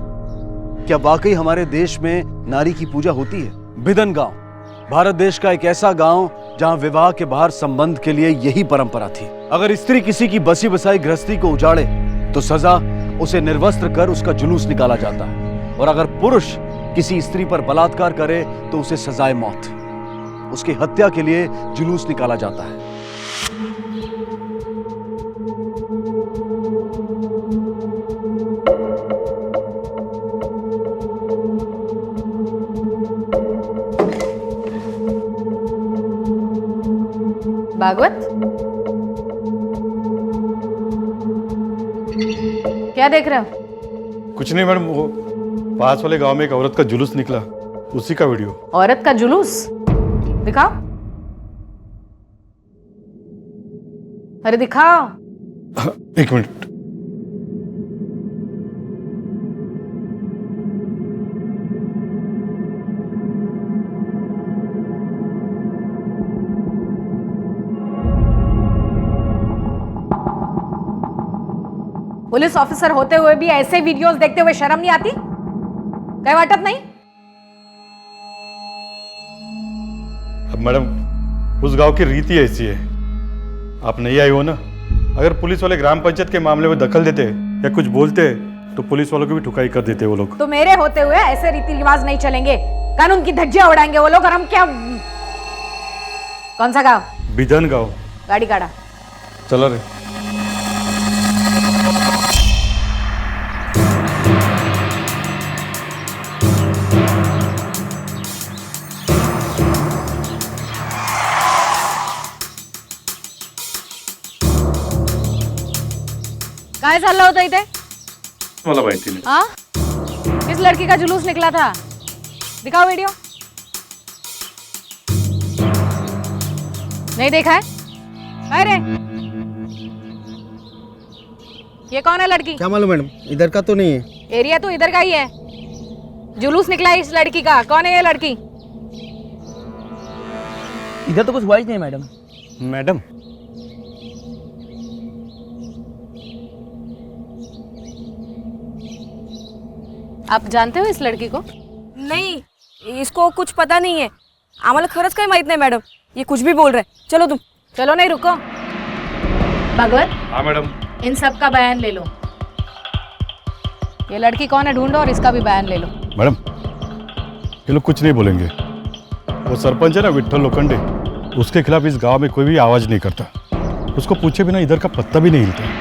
क्या वाकई हमारे देश में नारी की पूजा होती है? बिदन गांव भारत देश का एक ऐसा गांव जहां विवाह के बाहर संबंध के लिए यही परंपरा थी। अगर स्त्री किसी की बसी बसाई गृहस्थी को उजाड़े तो सजा उसे निर्वस्त्र कर उसका जुलूस निकाला जाता है, और अगर पुरुष किसी स्त्री पर बलात्कार करे तो उसे सजाए मौत, उसकी हत्या के लिए जुलूस निकाला जाता है।
भागवत, क्या देख रहे हो?
कुछ नहीं मैडम, वो पास वाले गांव में एक औरत का जुलूस निकला, उसी का वीडियो।
औरत का जुलूस दिखाओ। अरे दिखाओ।
एक मिनट।
पुलिस ऑफिसर होते हुए भी ऐसे वीडियोस देखते हुए शर्म नहीं आती? क्या वाटत नहीं?
अब मैडम उस गांव की रीति ऐसी है, आप नहीं आई हो ना। अगर पुलिस वाले ग्राम पंचायत के मामले में दखल देते या कुछ बोलते तो पुलिस वालों को भी ठुकाई कर देते वो लोग।
तो मेरे होते हुए ऐसे रीति रिवाज नहीं चलेंगे, कानून की धज्जियां उड़ाएंगे वो लोग, और हम क्या? कौन सा गांव?
बिधन गांव।
गाड़ी काढ़ा।
चलो रे।
काय चाललं होतं इथे?
मला माहिती नाही।
हाँ? किस लड़की का जुलूस निकला था? दिखाओ वीडियो। नहीं देखा है? अरे ये कौन है लड़की?
क्या मालूम मैडम, इधर का तो नहीं है।
एरिया तो इधर का ही है। जुलूस निकला है इस लड़की का, कौन है ये लड़की?
इधर तो कुछ हुआ ही नहीं मैडम।
मैडम
आप जानते हो इस लड़की को?
नहीं, इसको कुछ पता नहीं है। आम्हाला खरंच काही माहित नाही मॅडम, ये कुछ भी बोल रहे। चलो तुम।
चलो नहीं, रुको। भगवत,
हाँ मैडम,
इन सब का बयान ले लो। ये लड़की कौन है ढूंढो और इसका भी बयान ले लो।
मैडम ये लोग कुछ नहीं बोलेंगे। वो सरपंच है ना विठल लोखंडे, उसके खिलाफ इस गांव में कोई भी आवाज नहीं करता। उसको पूछे बिना इधर का पत्ता भी नहीं हिलता।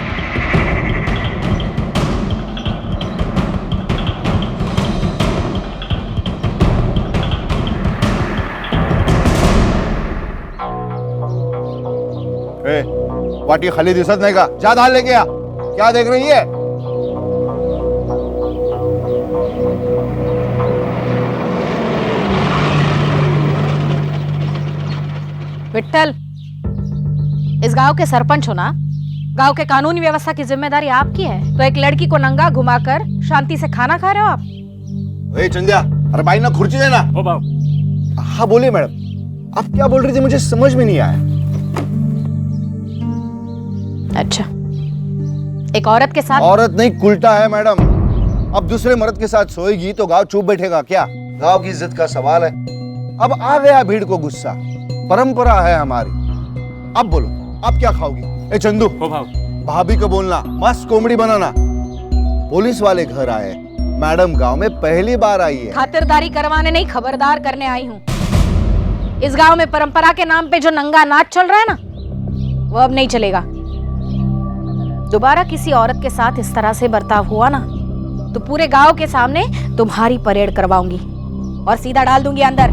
वाटी खाली दिसत नाही का? जा धाल लेके आ। क्या देख रही है?
विठल, इस गांव के सरपंच हो ना? गांव के कानूनी व्यवस्था की जिम्मेदारी आपकी है, तो एक लड़की को नंगा घुमाकर शांति से खाना खा रहे हो आप?
ए चंद्या, अरे भाई ना खुर्ची देना। हाँ बोलिए मैडम, आप क्या बोल रही थी मुझे समझ में नहीं आया।
अच्छा, एक औरत के साथ?
औरत नहीं, उल्टा है मैडम। अब दूसरे मर्द के साथ सोएगी तो गांव चुप बैठेगा क्या? गांव की इज्जत का सवाल है। अब आ गया भीड़ को गुस्सा, परंपरा है हमारी। अब बोलो, आप क्या खाओगी? ए चंदू, भाभी को बोलना मस्त कोमड़ी बनाना। पुलिस वाले घर आए, मैडम गांव में पहली बार आई है।
खातिरदारी करवाने नहीं, खबरदार करने आई हूँ। इस गांव में परंपरा के नाम पे जो नंगा नाच चल रहा है ना, वो अब नहीं चलेगा। दोबारा किसी औरत के साथ इस तरह से बर्ताव हुआ ना, तो पूरे गांव के सामने तुम्हारी परेड करवाऊंगी।
और सीधा डाल दूंगी अंदर।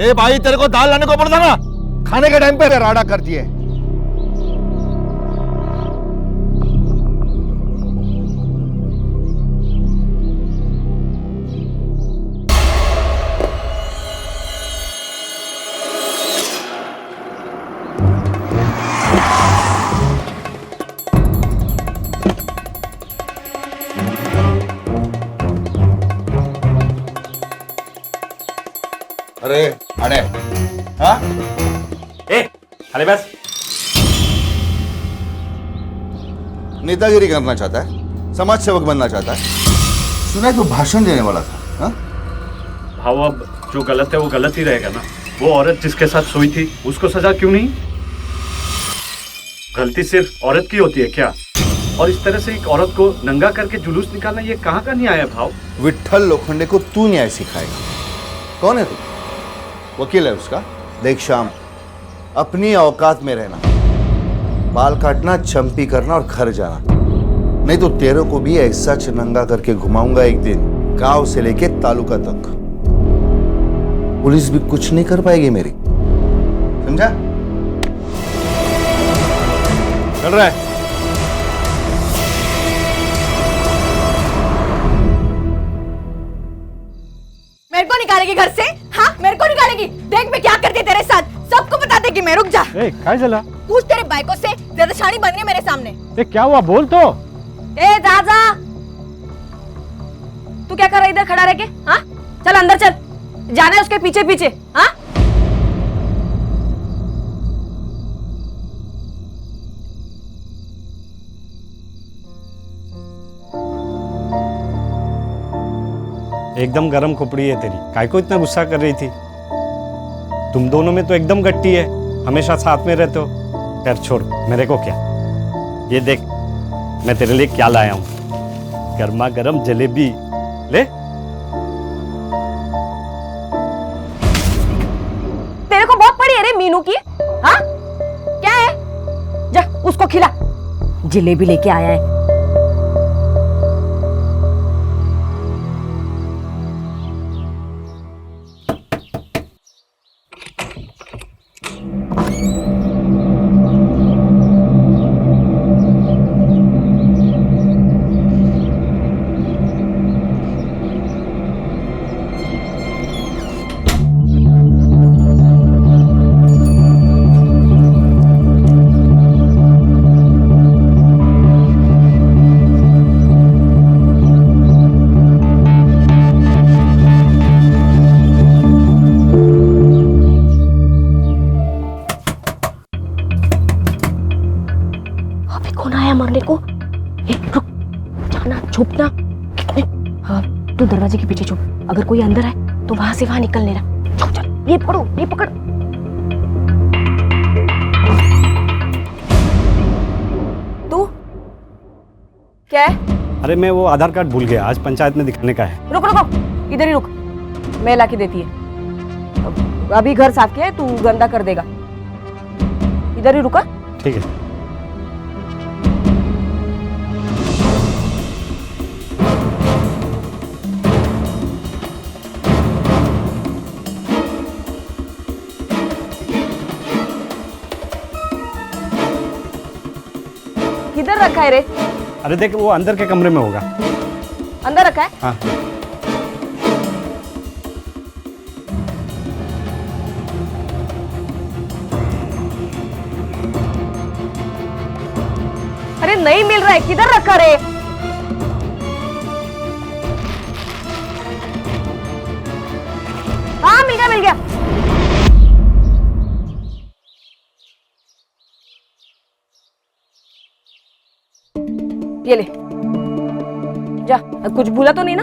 ए भाई, तेरे को दाल लाने को पड़ता ना, खाने के टाइम पे राडा करती है। अरे अरे हाँ
अरे बस
नेतागिरी करना चाहता है, समाज सेवक बनना चाहता है। सुना है तो भाषण देने वाला था। हाँ
भाव, अब जो गलत है वो गलत ही रहेगा ना। वो औरत जिसके साथ सोई थी उसको सजा क्यों नहीं? गलती सिर्फ औरत की होती है क्या? और इस तरह से एक औरत को नंगा करके जुलूस निकालना, ये कहाँ का न्याय है भाव?
विट्ठल लोखंडे को तू न्याय सिखाएगा? कौन है तू? वकील है उसका? देख श्याम, अपनी औकात में रहना, बाल काटना, चंपी करना और घर जाना, नहीं तो तेरे को भी ऐसा नंगा करके घुमाऊंगा एक दिन, गांव से लेके तालुका तक। पुलिस भी कुछ नहीं कर पाएगी मेरी, समझा? चल रहा है।
मेरे को निकालेगी घर से? हाँ, मेरे को निकालेगी? देख मैं क्या करती है तेरे साथ, सबको बता देगी मैं। रुक जा।
काय झाला?
पूछ तेरे बाइको से, ज्यादा शानी बन रही है मेरे सामने।
क्या हुआ, बोल तो।
ए दादा, तू क्या कर रहा है इधर खड़ा रह के? हाँ, चल अंदर चल, जाना है उसके पीछे पीछे। हाँ,
एकदम गरम खोपड़ी है तेरी, काय को इतना गुस्सा कर रही थी? तुम दोनों में तो एकदम गट्टी है, हमेशा साथ में रहते हो। खैर छोड़, मेरे को क्या। ये देख मैं तेरे लिए क्या लाया हूं, गर्मा गर्म जलेबी ले।
तेरे को बहुत पड़ी है रे मीनू की। हाँ, क्या है? जा उसको खिला, जलेबी लेके आया है। मरने को। रुक, जाना, छुपना। हाँ, तू दरवाजे के पीछे छुप, अगर कोई अंदर आए तो वहां से वहां निकल लेना। छुप चल, ये पकड़ो, ये पकड़। तू क्या है?
अरे मैं वो आधार कार्ड भूल गया, आज पंचायत में दिखाने का है।
रुक रुक, इधर ही रुक, मैं लाके देती है। अभी घर साफ किया है, तू गंदा कर देगा। इधर ही रुका।
ठीक है।
किधर रखा है रे?
अरे देख, वो अंदर के कमरे में होगा।
अंदर रखा है?
हाँ।
अरे नहीं मिल रहा है, किधर रखा रे? हाँ मिल गया, मिल गया। ये ले जा, कुछ भूला तो नहीं ना?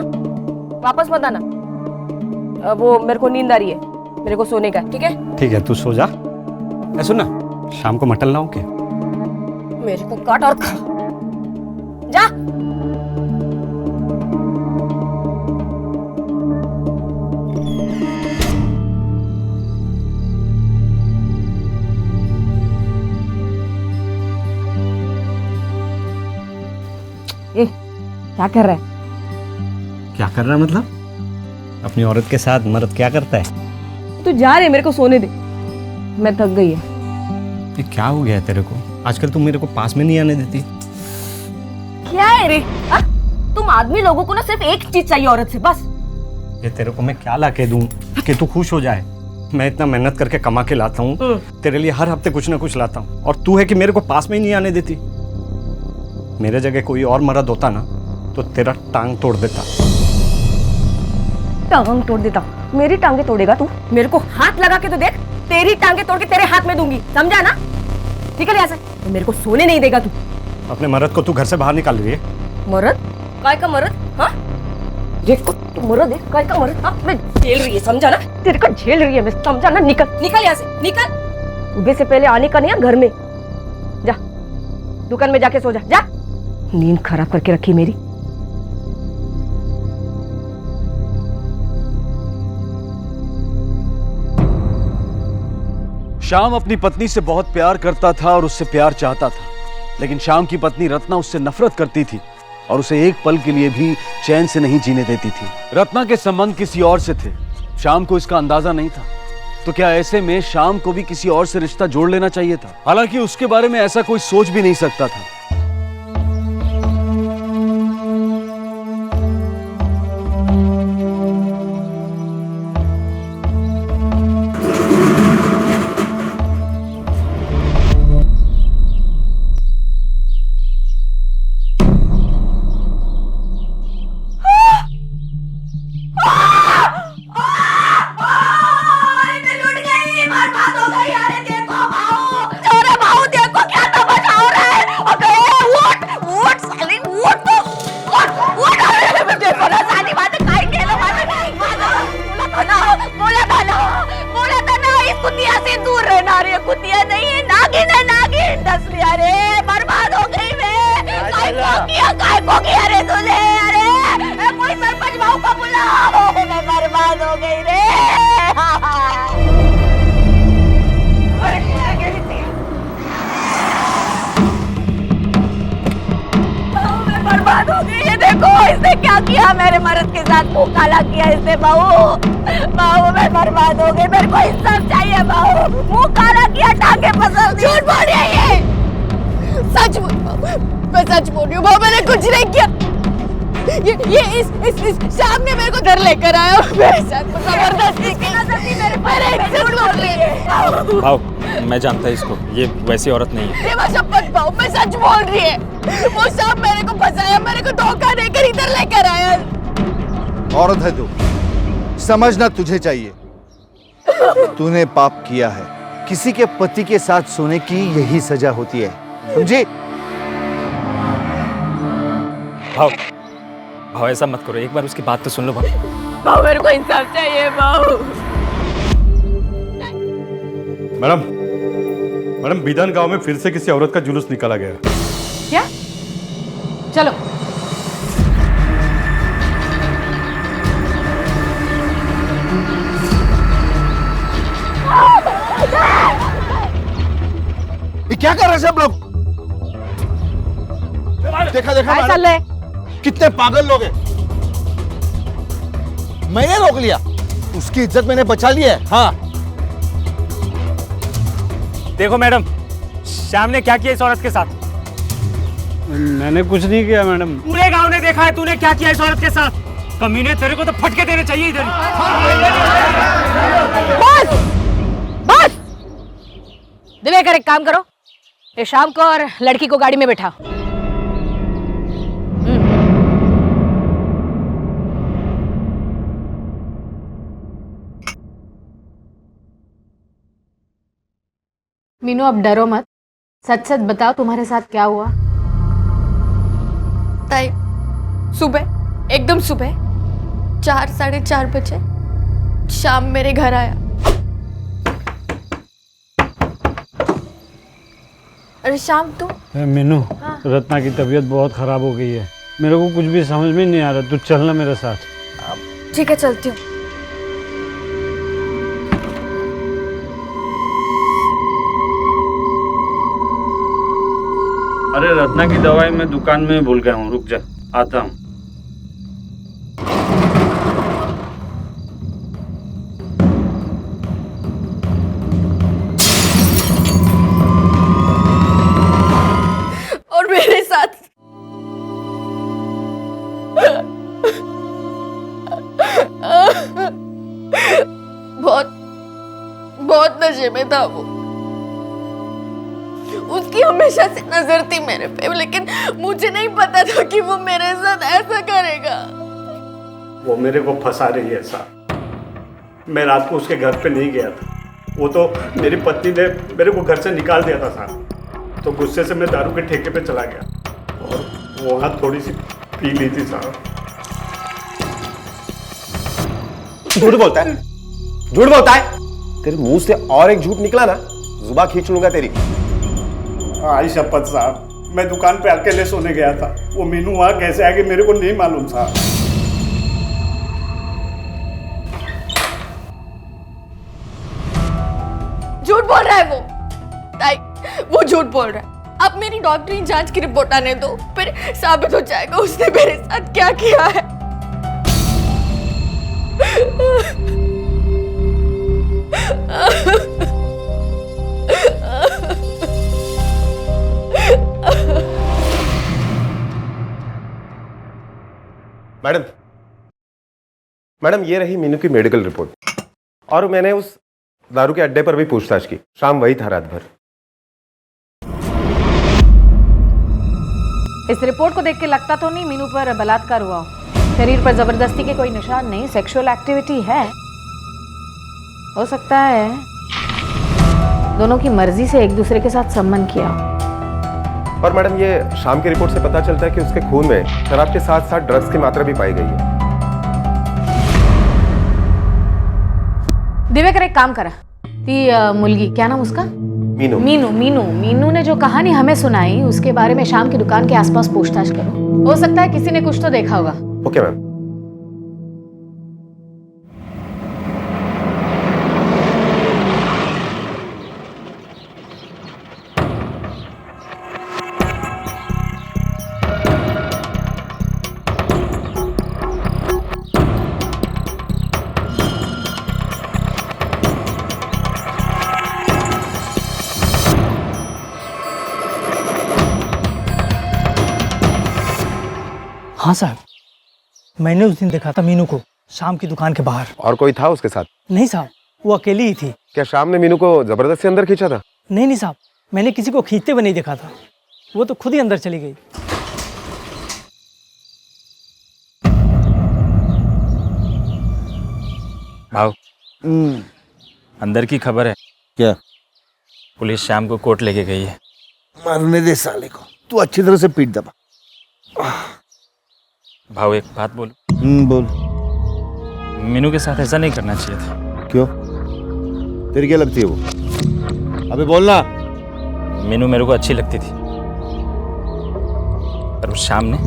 वापस मत आना, वो मेरे को नींद आ रही है, मेरे को सोने का है। ठीक है?
ठीक है, तू सो जा। सुन ना, शाम को मटन लाऊं क्या?
मेरे को काट और खा। जा। क्या कर रहा है?
क्या कर रहा है मतलब?
अपनी औरत के साथ मर्द क्या करता है?
तू जा रहे, मेरे को सोने दे, मैं थक गई है।
ये क्या हो गया है तेरे को? आजकल तुम मेरे को पास में नहीं आने देती।
क्या है रे? तुम आदमी लोगों को ना सिर्फ एक चीज चाहिए औरत से, बस।
ये तेरे को मैं क्या ला के दूं कि तू खुश हो जाए? मैं इतना मेहनत करके कमा के लाता हूँ, तेरे लिए हर हफ्ते कुछ ना कुछ लाता हूँ, और तू है कि मेरे को पास में ही नहीं आने देती। मेरे जगह कोई और मर्द होता ना तो तेरा टांग तोड़ देता।
टांग तोड़ देता? मेरी टांगे तोड़ेगा तू? मेरे को हाथ लगा के तो देख, तेरी टांगे तोड़ के तेरे हाथ में दूंगी, समझा ना? निकल यहाँ से, तो मेरे को सोने नहीं देगा तू।
अपने मर्द को तू घर से बाहर निकाल रही है।
मर्द? काय का मर्द? हाँ, देखो तू मर्द है, काय का मर्द? हाँ, मैं झेल रही है, समझा ना? तेरे को झेल रही है मैं, समझा ना? निकल निकल यहाँ से, निकल। सुबह से पहले आने का नहीं है घर में। जा दुकान में जाके सो जा, जा। नींद खराब करके रखी मेरी।
श्याम अपनी पत्नी से बहुत प्यार करता था और उससे प्यार चाहता था, लेकिन श्याम की पत्नी रत्ना उससे नफरत करती थी और उसे एक पल के लिए भी चैन से नहीं जीने देती थी। रत्ना के संबंध किसी और से थे, श्याम को इसका अंदाजा नहीं था। तो क्या ऐसे में श्याम को भी किसी और से रिश्ता जोड़ लेना चाहिए था? हालांकि उसके बारे में ऐसा कोई सोच भी नहीं सकता था।
इसने क्या किया मेरे मर्द के साथ? मुंह काला किया इसने। बहू मैं बर्बाद हो गई, मेरे को इंसाफ चाहिए बहू। मुंह काला किया, टांगे पसंद। झूठ बोल रही है ये। सच मैं सच बोल रही हूँ बहू, मैंने कुछ नहीं किया। ये इस शाम ने मेरे को घर लेकर आया और मेरे साथ जबरदस्ती की। झूठ बोल रही है
भाव, मैं जानता है इसको, ये वैसी औरत नहीं है।
देवा शपथ बहू, मैं सच बोल रही है। वो शाम मेरे को फंसाया, मेरे को धोखा देकर इधर लेकर आया।
औरत है तू, समझना तुझे चाहिए। तूने पाप किया है। किसी के पति के साथ सोने की यही सजा होती है, समझे?
भाव ऐसा मत करो, एक बार उसकी बात तो सुन लो।
भाव मेरे को इंसाफ चाहिए भाव।
मैडम बिधन गांव में फिर से किसी औरत का जुलूस निकाला गया।
क्या? चलो।
ये क्या कर रहे हैं सब लोग? देखा मैडम, कितने पागल लोग हैं। मैंने रोक लिया, उसकी इज्जत मैंने बचा ली है। हाँ
देखो मैडम, श्याम ने क्या किया इस औरत के साथ?
मैंने कुछ नहीं किया मैडम।
पूरे गांव ने देखा है तूने क्या किया इस औरत के साथ। कमीने, तेरे को तो फटके देने चाहिए इधर।
बस दिवेकर, एक काम करो, ये शाम को और लड़की को गाड़ी में बैठा।
मीनू, अब डरो मत, सच सच बताओ तुम्हारे साथ क्या हुआ?
ताई, सुबह, एकदम सुबह 4, 4:30 बजे शाम मेरे घर आया। अरे शाम तू?
मीनू, रत्ना की तबीयत बहुत खराब हो गई है, मेरे को कुछ भी समझ में नहीं आ रहा। तू चलना मेरे साथ।
ठीक है, चलती हूँ।
अरे रत्ना की दवाई मैं दुकान में भूल गया हूँ, रुक जा, आता हूँ।
में था वो। उसकी हमेशा से नजर थी मेरे पे, लेकिन मुझे नहीं पता था कि वो मेरे साथ ऐसा करेगा।
वो मेरे को फंसा रही है साहब। मैं रात को उसके घर पे नहीं गया था। वो तो मेरी पत्नी ने मेरे को घर से निकाल दिया था साहब। तो गुस्से से मैं दारू के ठेके पे चला गया और वहाँ थोड़ी सी पी ली थी साहब।
झूठ बोलता है, झूठ बोलता है। तेरे मुंह से और एक झूठ निकला ना, जुबान खींच लूंगा तेरी।
आई शपथ साहब, मैं दुकान पे अकेले सोने गया था। वो मीनू वहाँ कैसे आ गई मेरे को नहीं मालूम साहब।
झूठ बोल रहा है वो। ताई, वो झूठ बोल रहा है। अब मेरी डॉक्टरी जांच की रिपोर्ट आने दो, फिर साबित हो जाएगा उसने मेरे साथ क्या किया है।
मैडम, मैडम ये रही मीनू की मेडिकल रिपोर्ट। और मैंने उस दारू के अड्डे पर भी पूछताछ की। शाम वही था रात भर।
इस रिपोर्ट को देख के लगता तो नहीं मीनू पर बलात्कार हुआ हो। शरीर पर जबरदस्ती के कोई निशान नहीं, सेक्सुअल एक्टिविटी है। हो सकता है दोनों की मर्जी से एक दूसरे के साथ संबंध किया।
और मैडम ये शाम की रिपोर्ट से पता चलता है कि उसके खून में शराब के साथ साथ ड्रग्स की मात्रा भी पाई गई है।
दिव्याकर एक काम करा, ती मुलगी, क्या नाम उसका?
मीनू।
मीनू ने जो कहानी हमें सुनाई उसके बारे में शाम की दुकान के आसपास पूछताछ करो। हो सकता है किसी ने कुछ तो देखा होगा।
Okay ma'am.
हाँ साहब, मैंने उस दिन देखा था मीनू को शाम की दुकान के बाहर।
और कोई था उसके साथ?
नहीं साहब, वो अकेली ही थी।
क्या शाम ने मीनू को जबरदस्ती अंदर खींचा था?
नहीं साहब, मैंने किसी को खींचते हुए नहीं देखा था। वो तो खुद ही अंदर चली गई।
भाव, अंदर की खबर है
क्या?
पुलिस शाम को कोर्ट लेके गई है।
मरने दे साले को, तू अच्छी तरह से पीट दबा।
भाव एक बात बोलूं?
बोल।
मीनू के साथ ऐसा नहीं करना चाहिए था।
क्यों? तेरी क्या लगती है वो? अबे बोलना।
मीनू मेरे को अच्छी लगती थी, पर उस शाम ने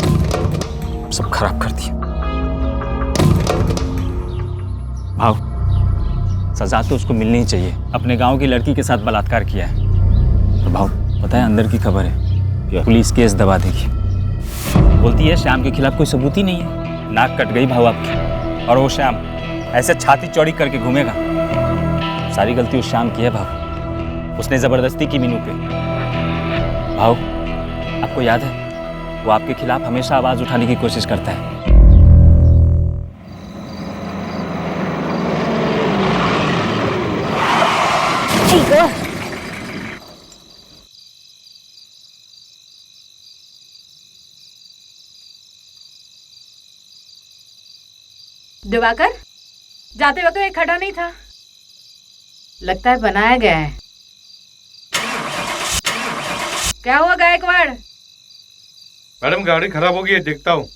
सब खराब कर दिया। भाव, सजा तो उसको मिलनी ही चाहिए। अपने गांव की लड़की के साथ बलात्कार किया है। और भाव पता है अंदर की खबर है, पुलिस केस दबा देगी। बोलती है श्याम के खिलाफ कोई सबूत ही नहीं है। नाक कट गई भाव आपकी। और वो श्याम ऐसे छाती चौड़ी करके घूमेगा। सारी गलती उस श्याम की है भाव। उसने जबरदस्ती की मीनू पे। भाव आपको याद है, वो आपके खिलाफ हमेशा आवाज उठाने की कोशिश करता है।
दिवाकर, जाते वक्त एक खड़ा नहीं था, लगता है बनाया गया है। क्या हुआ गायकवाड़?
मैडम गाड़ी खराब हो गई है, देखता हूँ।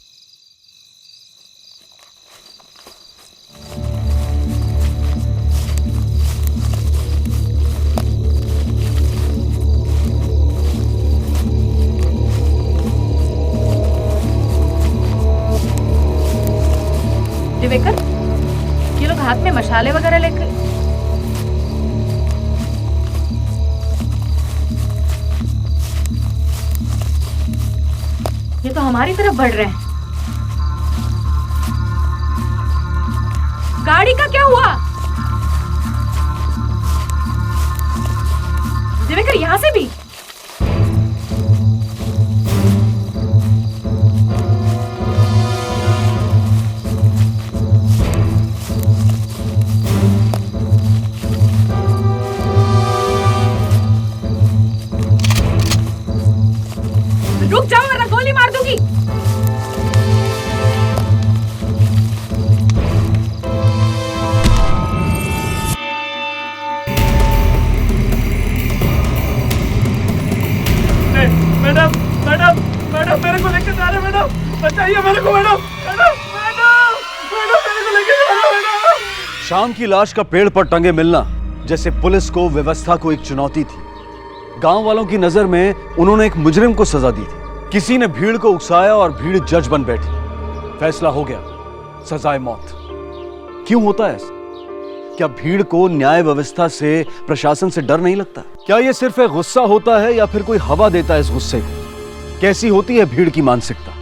दिवेकर, ये लोग हाथ में मशाले वगैरह लेकर। ये तो हमारी तरफ बढ़ रहे हैं। गाड़ी का क्या हुआ? दिवेकर, यहां से भी?
चाहिए मेरे को मैडम, मैडम मैडम मैडम मेरे को लेके जाओ मैडम।
शाम की लाश का पेड़ पर टंगे मिलना जैसे पुलिस को, व्यवस्था को एक चुनौती थी। गांव वालों की नजर में उन्होंने एक मुजरिम को सजा दी थी। किसी ने भीड़ को उकसाया और भीड़ जज बन बैठी। फैसला हो गया, सजाए मौत। क्यों होता है ऐसा? क्या भीड़ को न्याय व्यवस्था से, प्रशासन से डर नहीं लगता? क्या यह सिर्फ एक गुस्सा होता है या फिर कोई हवा देता है इस गुस्से को? कैसी होती है भीड़ की मानसिकता?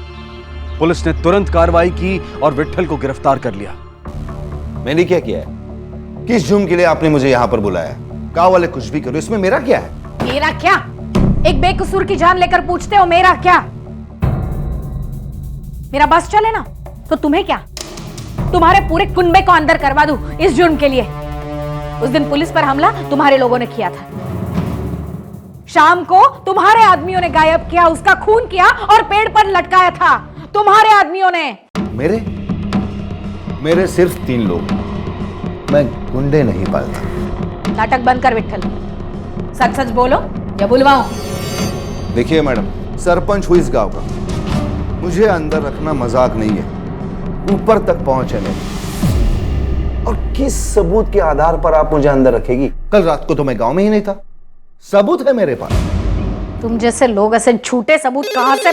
पुलिस ने तुरंत कार्रवाई की और विट्ठल को गिरफ्तार कर लिया।
मैंने क्या किया है? किस जुर्म के लिए आपने मुझे यहां पर बुलाया? गांव वाले कुछ भी करो, इसमें मेरा क्या है?
मेरा क्या? एक बेकसूर की जान लेकर पूछते हो मेरा क्या? मेरा बस चले ना तो तुम्हें क्या? तुम्हारे पूरे कुनबे को अंदर करवा दूं इस जुर्म के लिए। उस दिन पुलिस पर हमला तुम्हारे लोगों ने किया था। शाम को तुम्हारे आदमियों ने गायब किया, उसका खून किया और पेड़ पर लटकाया था तुम्हारे आदमियों ने।
मेरे सिर्फ 3 लोग, मैं गुंडे नहीं पालता।
नाटक बंद कर विट्ठल, सच सच बोलो या बुलवाओ।
देखिए मैडम, सरपंच हुई इस गांव का, मुझे अंदर रखना मजाक नहीं है। ऊपर तक पहुंचे नहीं। और किस सबूत के आधार पर आप मुझे अंदर रखेगी? कल रात को तो मैं गांव में ही नहीं था, सबूत है मेरे पास।
तुम जैसे लोग ऐसे झूठे सबूत कहां से?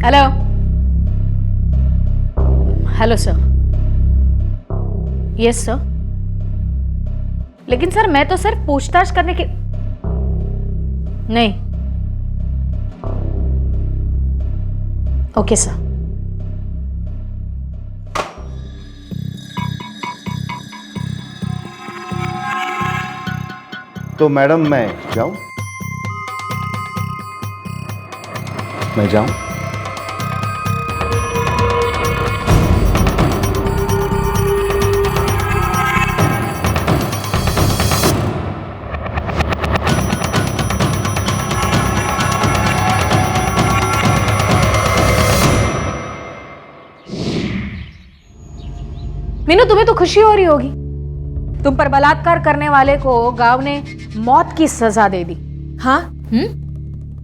Hello hello sir. Yes sir. लेकिन सर मैं तो सिर्फ पूछताछ करने की नहीं। Okay sir.
तो मैडम मैं जाऊं? मैं जाऊं?
मीनू, तुम्हें तो खुशी हो रही होगी। तुम पर बलात्कार करने वाले को गांव ने मौत की सजा दे दी।
हाँ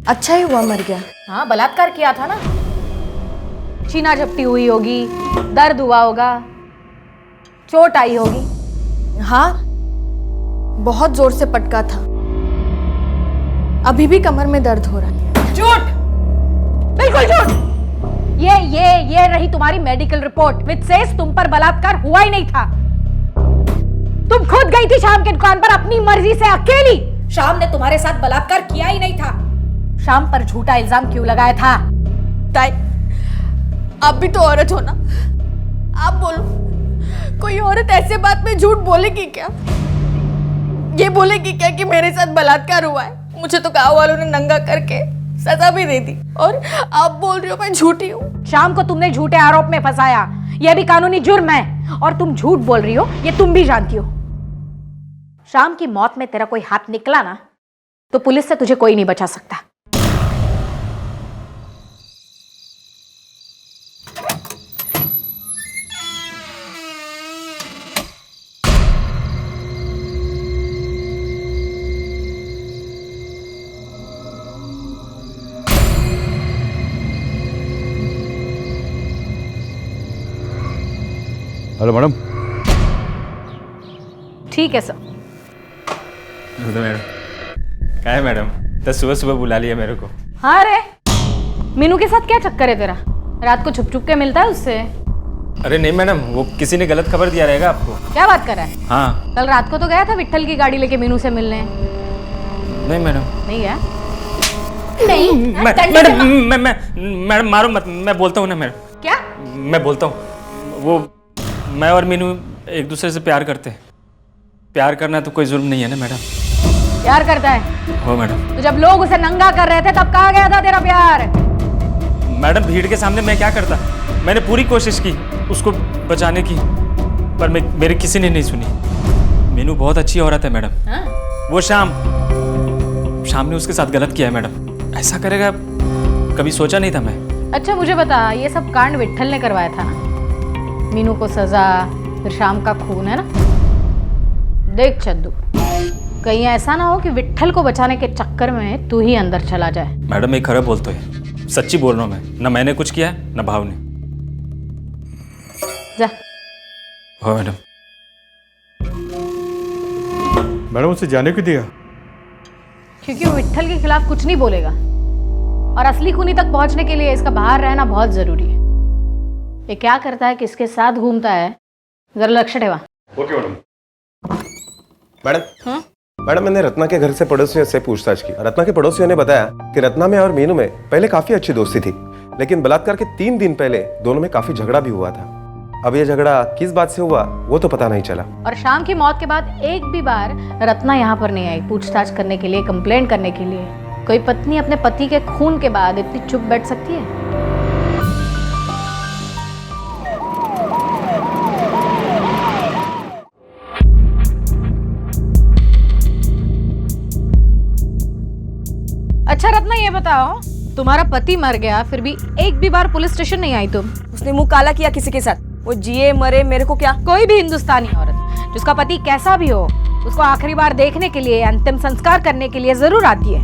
अच्छा ही हुआ मर गया।
हाँ, बलात्कार किया था ना। छीना झपटी हुई होगी, दर्द हुआ होगा, चोट आई होगी।
हाँ, बहुत जोर से पटका था। अभी भी कमर में दर्द हो रहा है।
झूठ, बिल्कुल झूठ। ये रही तुम्हारी मेडिकल रिपोर्ट विच सेज तुम पर बलात्कार हुआ ही नहीं था। तुम खुद गई थी शाम के दुकान पर अपनी मर्जी से अकेली। शाम ने तुम्हारे साथ बलात्कार किया ही नहीं था। शाम पर झूठा इल्जाम क्यों लगाया था?
ताई, आप भी तो औरत हो ना, आप बोलो, कोई औरत ऐसे बात में झूठ बोलेगी क्या? ये बोलेगी क्या कि मेरे साथ बलात्कार हुआ है? मुझे तो गांव वालों ने नंगा करके सजा भी दे दी और आप बोल रही हो मैं झूठी हूँ।
शाम को तुमने झूठे आरोप में फंसाया, यह भी कानूनी जुर्म है। और तुम झूठ बोल रही हो ये तुम भी जानती हो। शाम की मौत में तेरा कोई हाथ निकला ना तो पुलिस से तुझे कोई नहीं बचा सकता।
Hello madam.
ठीक है सर।
तो मैडम क्या है मैडम, तो सुबह सुबह बुला लिया मेरे को।
हाँ रे, मीनू के साथ क्या चक्कर है तेरा? रात को छुप छुप के मिलता है उससे?
अरे नहीं मैडम, वो किसी ने गलत खबर दिया रहेगा आपको।
क्या बात कर रहा है?
हाँ।
कल रात को तो गया था विट्ठल की गाड़ी लेके मीनू से मिलने।
नहीं मैडम।
नहीं गया?
नहीं मैडम मारो मत, मैं बोलता हूँ ना मैडम।
क्या?
मैं बोलता हूँ, वो मैं और मीनू एक दूसरे से प्यार करते हैं। प्यार करना तो कोई जुर्म नहीं है ना मैडम।
प्यार करता है?
हो मैडम।
तो जब लोग उसे नंगा कर रहे थे तब कहाँ गया था तेरा प्यार?
मैडम भीड़ के सामने मैं क्या करता? मैंने पूरी कोशिश की उसको बचाने की, पर मेरी किसी ने नहीं सुनी। मीनू बहुत अच्छी औरत है मैडम।
हाँ?
वो शाम ने उसके साथ गलत किया है मैडम। ऐसा करेगा कभी सोचा नहीं था मैं।
अच्छा मुझे बता, ये सब कांड विट्ठल ने करवाया था ना? मीनू को सजा, फिर शाम का खून, है ना? देख चद्दू, कहीं ऐसा ना हो कि विट्ठल को बचाने के चक्कर में तू ही अंदर चला जाए।
मैडम ये खरा बोलते है, सच्ची बोल रहा हूँ मैं, ना मैंने कुछ किया है ना भाव ने।
जा।
हाँ मैडम।
मैडम उसे जाने क्यों दिया?
क्योंकि वो विट्ठल के खिलाफ कुछ नहीं बोलेगा और असली खूनी तक पहुंचने के लिए इसका बाहर रहना बहुत जरूरी है। ये क्या करता है, किसके साथ घूमता है, जरा लक्ष्य ठेवा।
Okay madam.
मैडम मैडम मैंने रत्ना के घर से पड़ोसियों से पूछताछ की। रत्ना के पड़ोसियों ने बताया कि रत्ना में और मीनू में पहले काफी अच्छी दोस्ती थी, लेकिन बलात्कार के 3 दिन पहले दोनों में काफी झगड़ा भी हुआ था। अब ये झगड़ा किस बात से हुआ वो तो पता नहीं चला।
और शाम की मौत के बाद एक भी बार रत्ना यहाँ पर नहीं आई पूछताछ करने के लिए, कंप्लेंट करने के लिए। कोई पत्नी अपने पति के खून के बाद इतनी चुप बैठ सकती है? अच्छा रत्ना ये बताओ, तुम्हारा पति मर गया फिर भी एक भी बार पुलिस स्टेशन नहीं आई तुम?
उसने मुंह काला किया किसी के साथ, वो जिए मरे मेरे को क्या।
कोई भी हिंदुस्तानी औरत जिसका पति कैसा भी हो उसको आखिरी बार देखने के लिए, अंतिम संस्कार करने के लिए जरूर आती है।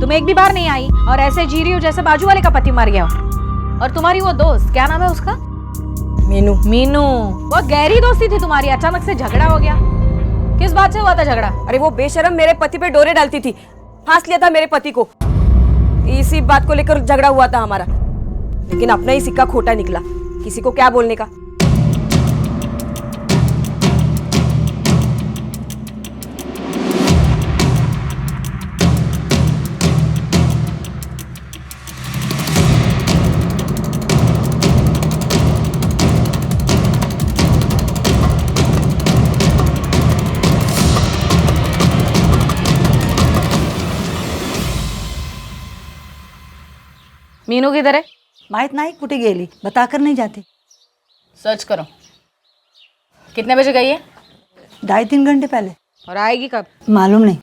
तुम एक भी बार नहीं आई और ऐसे जी रही हो जैसे बाजू वाले का पति मर गया हो। और तुम्हारी वो दोस्त, क्या नाम है उसका?
मीनू।
मीनू, वो गहरी दोस्ती थी तुम्हारी, अचानक से झगड़ा हो गया। किस बात से हुआ था झगड़ा?
अरे वो बेशरम मेरे पति पे डोरे डालती थी, फांस लिया था मेरे पति को। इसी बात को लेकर झगड़ा हुआ था हमारा, लेकिन अपना ही सिक्का खोटा निकला, किसी को क्या बोलने का।
मीनू किधर है?
माहित नाही कुठे गेली, बताकर नहीं जाते।
सर्च करो। कितने बजे गई है?
2.5-3 घंटे पहले।
और आएगी कब?
मालूम नहीं।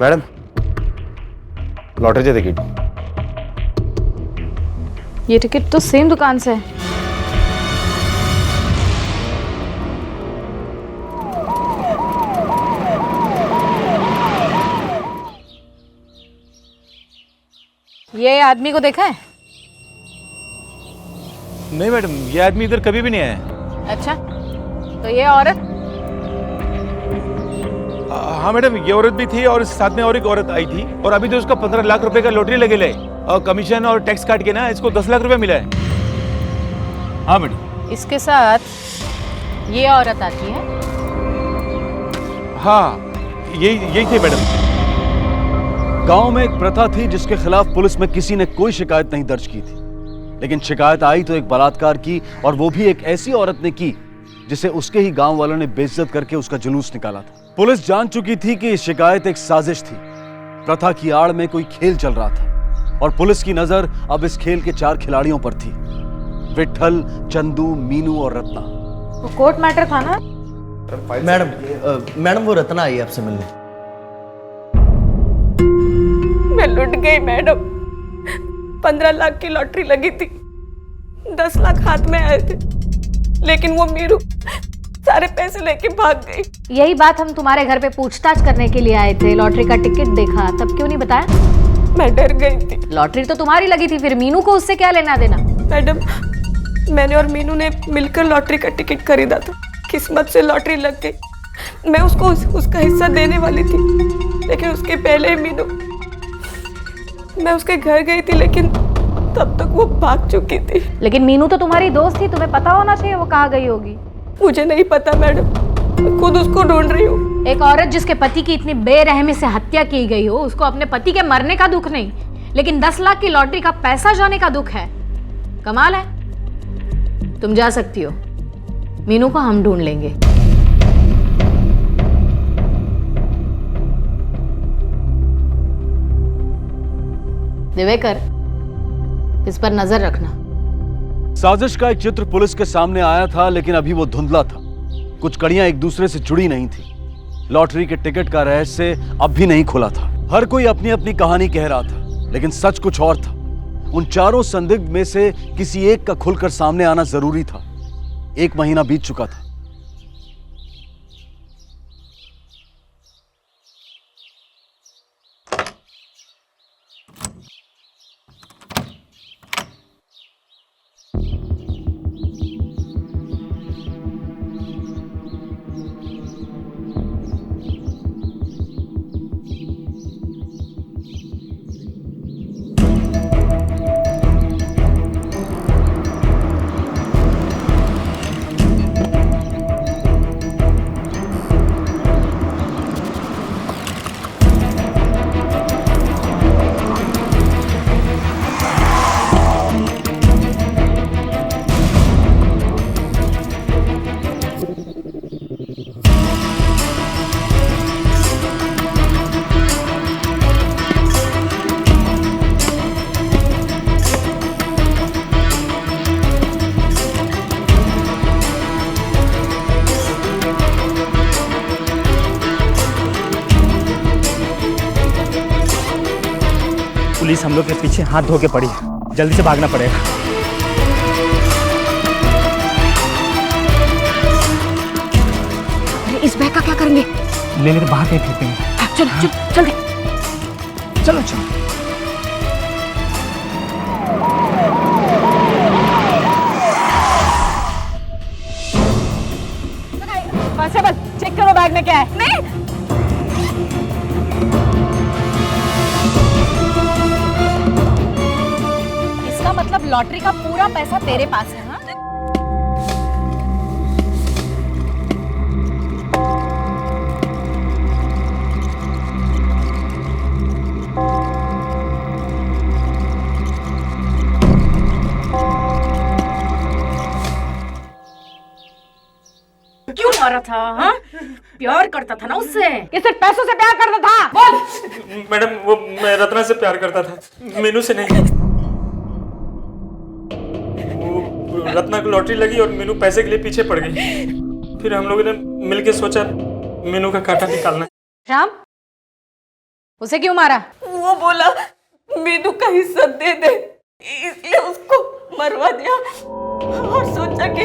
Madam lottery ticket.
ये टिकट तो सेम दुकान से है। ये आदमी को देखा है?
नहीं मैडम, ये आदमी इधर कभी भी नहीं आया।
अच्छा, तो ये औरत?
हाँ मैडम, ये औरत भी थी और साथ में और एक औरत आई थी, और अभी तो उसका 15 लाख रुपए का लॉटरी लगे ले, और कमीशन और टैक्स काट के ना इसको 10 लाख रुपए मिला है। हाँ मैडम।
इसके साथ ये औरत आती है?
हाँ यही थे मैडम।
गांव में एक प्रथा थी जिसके खिलाफ पुलिस में किसी ने कोई शिकायत नहीं दर्ज की थी, लेकिन शिकायत आई तो एक बलात्कार की, और वो भी एक ऐसी औरत ने की जिसे उसके ही गांव वालों ने बेइज्जत करके उसका जुलूस निकाला था। पुलिस जान चुकी थी कि शिकायत एक साजिश थी, प्रथा की आड़ में कोई खेल चल रहा था, और पुलिस की नजर अब इस खेल के 4 खिलाड़ियों पर थी, विट्ठल, चंदू, मीनू और रत्ना।
वो कोर्ट मैटर था ना?
मैडम वो रत्ना आई आपसे मिलने।
मैं लुट गई मैडम। 15 लाख की लॉटरी लगी थी, 10 लाख हाथ में आए थे, लेकिन वो मीरू सारे पैसे लेके भाग गई।
यही बात हम तुम्हारे घर पे पूछताछ करने के लिए आए थे। लॉटरी का टिकट देखा, तब क्यों नहीं बताया?
मैं डर गई थी।
लॉटरी तो तुम्हारी लगी थी, फिर मीनू को उससे क्या लेना देना?
मैडम, मैंने और मीनू ने मिलकर लॉटरी का टिकट खरीदा था, किस्मत से लॉटरी लग गई। मैं उसको उसका हिस्सा देने वाली थी, लेकिन उसके पहले मीनू, मैं उसके घर गई थी, लेकिन तब तक वो भाग चुकी थी।
लेकिन मीनू तो तुम्हारी दोस्त थी, तुम्हें पता होना चाहिए वो कहाँ गई होगी।
मुझे नहीं पता मैडम, मैं खुद उसको ढूंढ रही हूँ।
एक औरत जिसके पति की इतनी बेरहमी से हत्या की गई हो, उसको अपने पति के मरने का दुख नहीं, लेकिन 10 लाख की लॉटरी का पैसा जाने का दुख है। कमाल है। तुम जा सकती हो, मीनू को हम ढूंढ लेंगे। दिवेकर, इस पर नजर रखना।
साजिश का एक चित्र पुलिस के सामने आया था, लेकिन अभी वो धुंधला था, कुछ कड़ियां एक दूसरे से जुड़ी नहीं थी। लॉटरी के टिकट का रहस्य अब भी नहीं खुला था। हर कोई अपनी अपनी कहानी कह रहा था, लेकिन सच कुछ और था। उन चारों संदिग्ध में से किसी एक का खुलकर सामने आना जरूरी था। 1 महीना बीत चुका था।
पुलिस हम लोग के पीछे हाथ धो के पड़ी है, जल्दी से भागना पड़ेगा।
इस बैग का क्या करेंगे?
ले लेकर बाहर कहीं फेंकेंगे।
चलो चल चल
चलो चलो।
कांस्टेबल चेक करो बैग में क्या है। नहीं मतलब लॉटरी का पूरा पैसा तेरे पास है? हाँ? क्यों मारा था? हाँ? प्यार करता था ना उससे? कि सिर्फ पैसों से प्यार करता था? बोल।
मैडम वो मैं रत्ना से प्यार करता था, मीनू से नहीं। रत्ना को लॉटरी लगी और मीनू पैसे के लिए पीछे पड़ गई। फिर हम लोगों ने मिलके सोचा मीनू का कांटा निकालना।
श्याम, उसे क्यों मारा?
वो बोला मीनू का हिस्सा दे दे, इसलिए उसको मरवा दिया और सोचा कि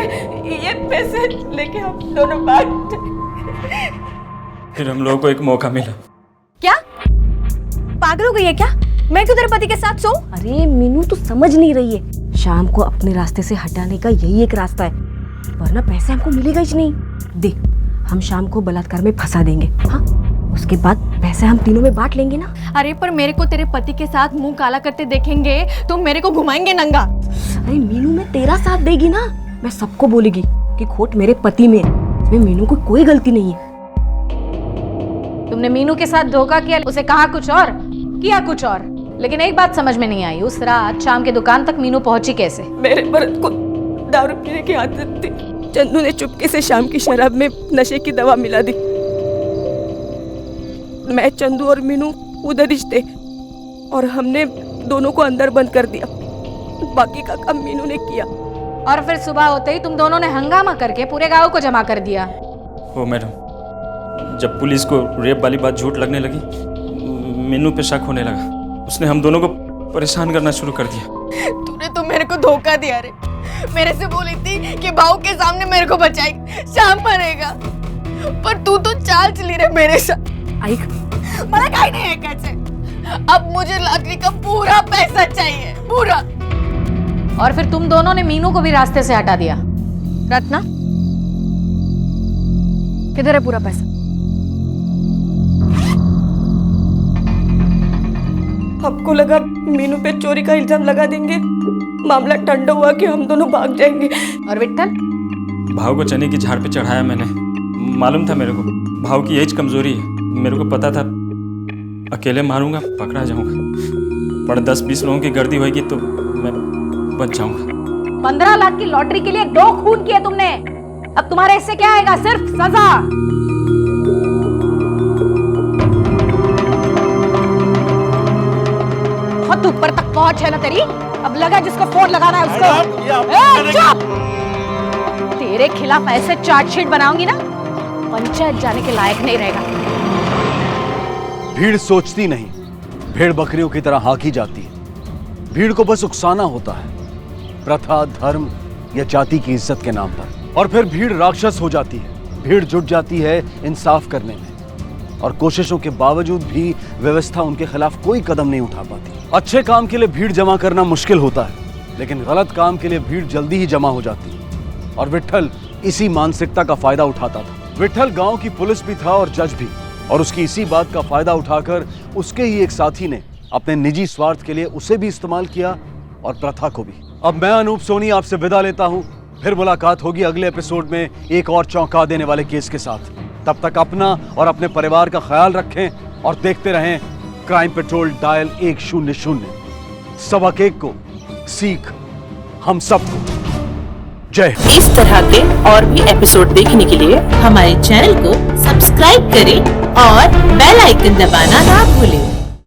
ये पैसे लेके हम दोनों बांट।
फिर हम लोगों को एक मौका मिला।
क्या पागल हो गई है क्या? मैं क्यों तेरे पति के साथ सोऊं? अरे मीनू तू समझ नहीं रही है, शाम को अपने रास्ते से हटाने का यही एक रास्ता है, वरना पैसे हमको मिलेगा ही नहीं। देख हम शाम को बलात्कार में फंसा देंगे, हाँ? उसके बाद पैसे हम तीनों में बांट लेंगे ना।
अरे पर मेरे को तेरे पति के साथ मुंह काला करते देखेंगे तो मेरे को घुमाएंगे नंगा।
अरे मीनू में तेरा साथ देगी ना, मैं सबको बोलेगी कि खोट मेरे पति में, इसमें मीनू को कोई गलती नहीं है।
तुमने मीनू के साथ धोखा किया, उसे कहा कुछ और किया कुछ और, लेकिन एक बात समझ में नहीं आई, उस रात शाम के दुकान तक मीनू पहुंची कैसे?
मेरे मर्द को दारू पीने की आदत थी, चंदू ने चुपके से शाम की शराब में नशे की दवा मिला दी। मैं, चंदू और मीनू उधर ही थे और हमने दोनों को अंदर बंद कर दिया, बाकी का काम मीनू ने किया।
और फिर सुबह होते ही तुम दोनों ने हंगामा करके पूरे गांव को जमा कर दिया।
ओ मैडम, जब पुलिस को रेप वाली बात झूठ लगने लगी, मीनू पे शक होने लगा, उसने हम दोनों को परेशान करना शुरू कर दिया।
तूने तो मेरे को धोखा दिया रे, मेरे से बोली थी कि भाऊ के सामने मेरे को बचाएगी, शाम मरेगा, पर तू तो चाल चली रे मेरे साथ। मला काही नहीं ऐकायचंय, अब मुझे लॉटरी का पूरा पैसा चाहिए, पूरा।
और फिर तुम दोनों ने मीनू को भी रास्ते से हटा दिया।
रत्ना किधर है पूरा पैसा? आपको लगा मीनू पे चोरी का इल्जाम लगा देंगे, मामला ठंडा हुआ कि हम दोनों भाग जाएंगे।
और विट्ठल?
भाव को चने की झाड़ पे चढ़ाया मैंने, मालूम था मेरे को भाव की यही कमजोरी है, मेरे को पता था अकेले मारूंगा पकड़ा जाऊंगा, पर 10-20 लोगों की गर्दी होगी तो मैं बच जाऊंगा।
15 लाख की लॉटरी के लिए 2 खून किए तुमने, अब तुम्हारे इससे क्या आएगा? सिर्फ सजा। बहुत ऊपर तक पहुंच है ना तेरी, अब लगा जिसको फोन लगाना है उसको। चुप! तेरे खिलाफ ऐसे चार्जशीट बनाऊंगी ना, पंचायत जाने के लायक नहीं रहेगा।
भीड़ सोचती नहीं, भेड़ बकरियों की तरह हाँकी जाती है। भीड़ को बस उकसाना होता है, प्रथा, धर्म या जाति की इज्जत के नाम पर, और फिर भीड़ राक्षस हो जाती है। भीड़ जुट जाती है इंसाफ करने में, और कोशिशों के बावजूद भी व्यवस्था उनके खिलाफ कोई कदम नहीं उठा पाती। अच्छे काम के लिए भीड़ जमा करना मुश्किल होता है, लेकिन गलत काम के लिए भीड़ जल्दी ही जमा हो जाती है। और विट्ठल इसी मानसिकता का फायदा उठाता था। विट्ठल गांव की पुलिस भी था और जज भी, और उसकी इसी बात का फायदा उठाकर उसके ही एक साथी ने अपने निजी स्वार्थ के लिए उसे भी इस्तेमाल किया और प्रथा को भी। अब मैं अनूप सोनी आपसे विदा लेता हूं। फिर मुलाकात होगी अगले एपिसोड में एक और चौंका देने वाले केस के साथ। तब तक अपना और अपने परिवार का ख्याल रखें और देखते रहें क्राइम पेट्रोल डायल 100। सबक एक को सीख हम सबको। जय।
इस तरह के और भी एपिसोड देखने के लिए हमारे चैनल को सब्सक्राइब करें और बेल आइकन दबाना ना भूलें।